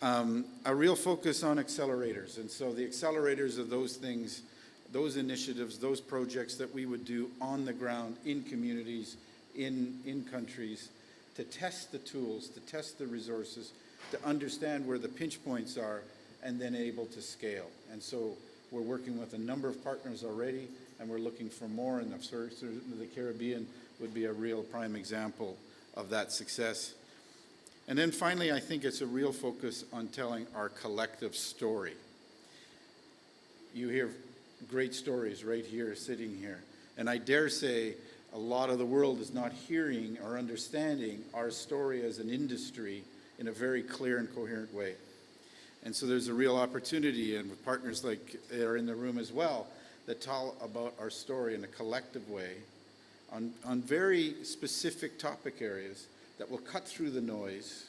A real focus on accelerators, and so the accelerators of those things, those initiatives, those projects that we would do on the ground, in communities, in countries, to test the tools, to test the resources, to understand where the pinch points are, and then able to scale. And so we're working with a number of partners already, and we're looking for more, and the Caribbean would be a real prime example of that success. And then finally, I think it's a real focus on telling our collective story. You hear great stories right here, sitting here, and I dare say a lot of the world is not hearing or understanding our story as an industry in a very clear and coherent way. And so there's a real opportunity, and with partners like are in the room as well, that tell about our story in a collective way on very specific topic areas that will cut through the noise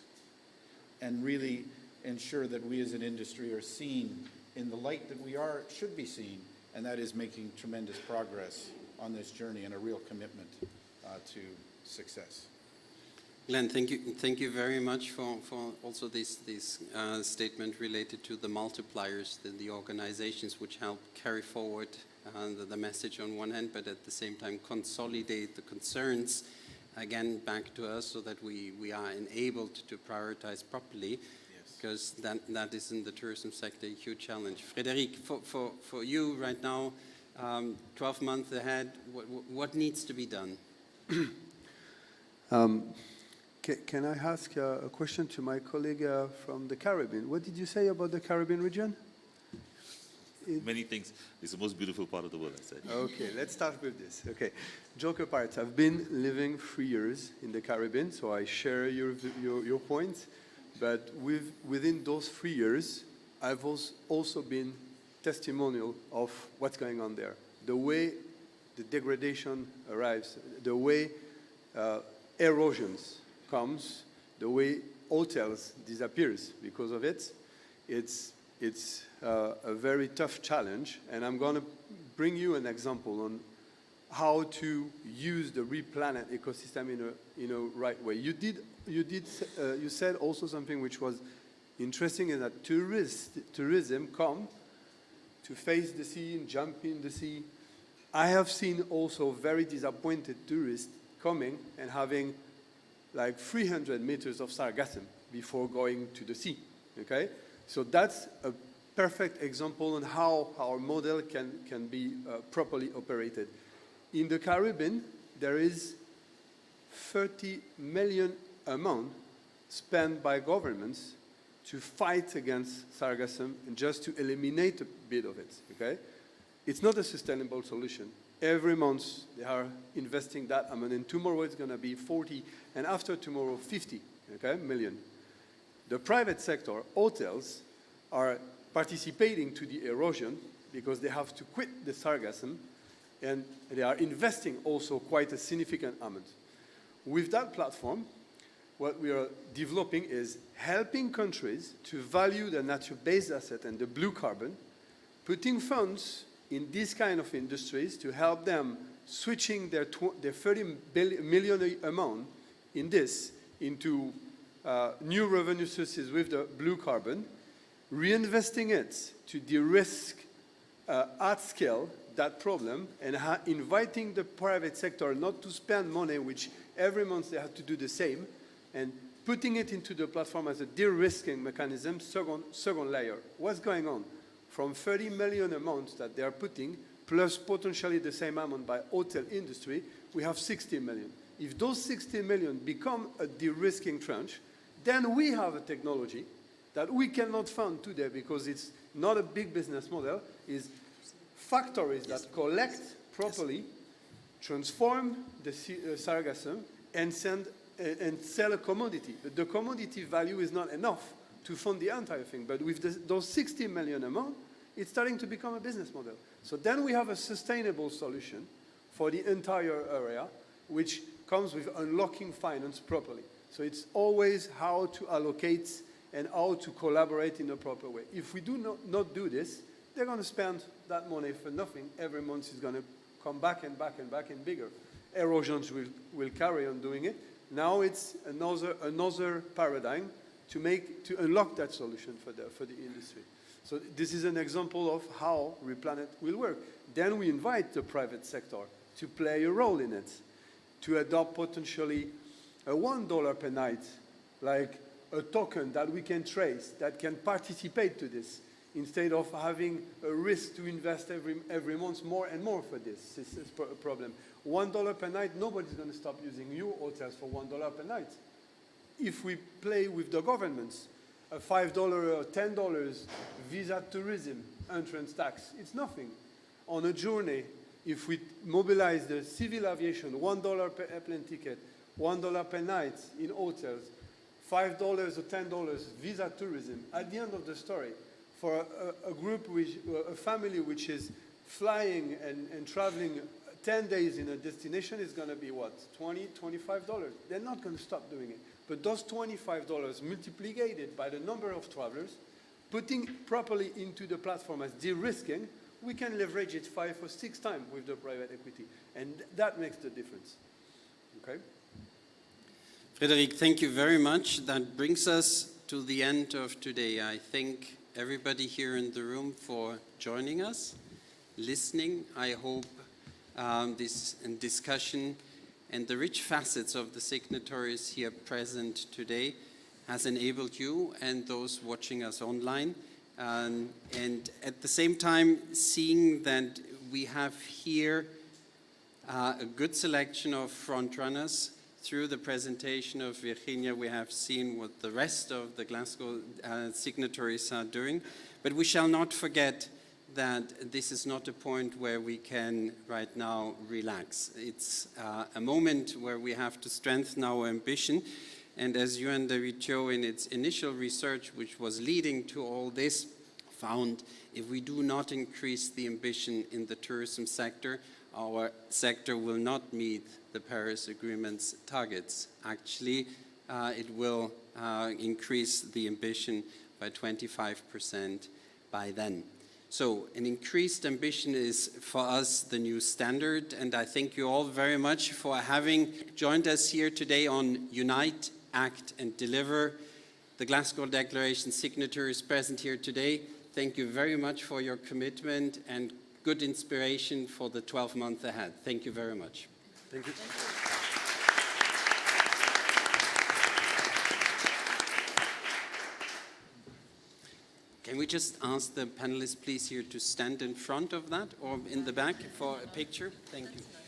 and really ensure that we as an industry are seen in the light that we should be seen, and that is making tremendous progress on this journey and a real commitment to success. Glenn, thank you very much for also this statement related to the multipliers, the organizations which help carry forward the message on one hand, but at the same time consolidate the concerns again back to us so that we are enabled to prioritize properly. Because that is in the tourism sector a huge challenge. Frédéric, for you right now, 12 months ahead, what needs to be done? Can I ask a question to my colleague from the Caribbean? What did you say about the Caribbean region? Many things. It's the most beautiful part of the world, I said. Okay, let's start with this. Okay, joke apart, I've been living 3 years in the Caribbean, so I share your points. But within those 3 years, I've also been testimonial of what's going on there. The way the degradation arrives, the way erosions comes, the way hotels disappears because of it, it's a very tough challenge. And I'm going to bring you an example on how to use the replanet ecosystem in a right way. You said also something which was interesting, is that tourism come to face the sea and jump in the sea. I have seen also very disappointed tourists coming and having like 300 meters of sargassum before going to the sea, okay? So that's a perfect example on how our model can be properly operated. In the Caribbean, there is 30 million amount spent by governments to fight against sargassum and just to eliminate a bit of it, okay? It's not a sustainable solution. Every month they are investing that amount, and tomorrow it's going to be 40, and after tomorrow 50, okay, million. The private sector, hotels, are participating to the erosion because they have to quit the sargassum, and they are investing also quite a significant amount. With that platform, what we are developing is helping countries to value the nature-based asset and the blue carbon, putting funds in these kind of industries to help them switching their 30 million amount in this into new revenue sources with the blue carbon, reinvesting it to de-risk at scale that problem, and inviting the private sector not to spend money, which every month they have to do the same, and putting it into the platform as a de-risking mechanism, second layer. What's going on? From 30 million amounts that they are putting, plus potentially the same amount by hotel industry, we have 60 million. If those 60 million become a de-risking tranche, then we have a technology that we cannot fund today because it's not a big business model, is factories that collect properly, transform the sargassum, and sell a commodity. But the commodity value is not enough to fund the entire thing. But with those 60 million amount, it's starting to become a business model. So then we have a sustainable solution for the entire area, which comes with unlocking finance properly. So it's always how to allocate and how to collaborate in a proper way. If we do not do this, they're going to spend that money for nothing. Every month is going to come back and back and back and bigger. Erosions will carry on doing it. Now it's another paradigm to unlock that solution for the industry. So this is an example of how Replanet will work. Then we invite the private sector to play a role in it, to adopt potentially a $1 per night, like a token that we can trace, that can participate to this, instead of having a risk to invest every month more and more for this. This is a problem. $1 per night, nobody's going to stop using your hotels for $1 per night. If we play with the governments, a $5 or $10 visa tourism entrance tax, it's nothing. On a journey, if we mobilize the civil aviation, $1 per airplane ticket, $1 per night in hotels, $5 or $10 visa tourism, at the end of the story, for a group, a family which is flying and traveling 10 days in a destination is going to be what, $20, $25? They're not going to stop doing it. But those $25 multiplied by the number of travelers, putting properly into the platform as de-risking, we can leverage it 5 or 6 times with the private equity. And that makes the difference. Okay? Frédéric, thank you very much. That brings us to the end of today. I thank everybody here in the room for joining us, listening. I hope this discussion and the rich facets of the signatories here present today has enabled you and those watching us online. And at the same time, seeing that we have here a good selection of frontrunners. Through the presentation of Virginia, we have seen what the rest of the Glasgow signatories are doing. But we shall not forget that this is not a point where we can right now relax. It's a moment where we have to strengthen our ambition. And as UNWTO in its initial research, which was leading to all this, found if we do not increase the ambition in the tourism sector, our sector will not meet the Paris Agreement's targets. Actually, it will increase the ambition by 25% by then. So an increased ambition is for us the new standard, and I thank you all very much for having joined us here today on Unite, Act and Deliver. The Glasgow Declaration signatories present here today, thank you very much for your commitment and good inspiration for the 12 months ahead. Thank you very much. Thank you. Can we just ask the panelists, please, here to stand in front of that or in the back for a picture? Thank you.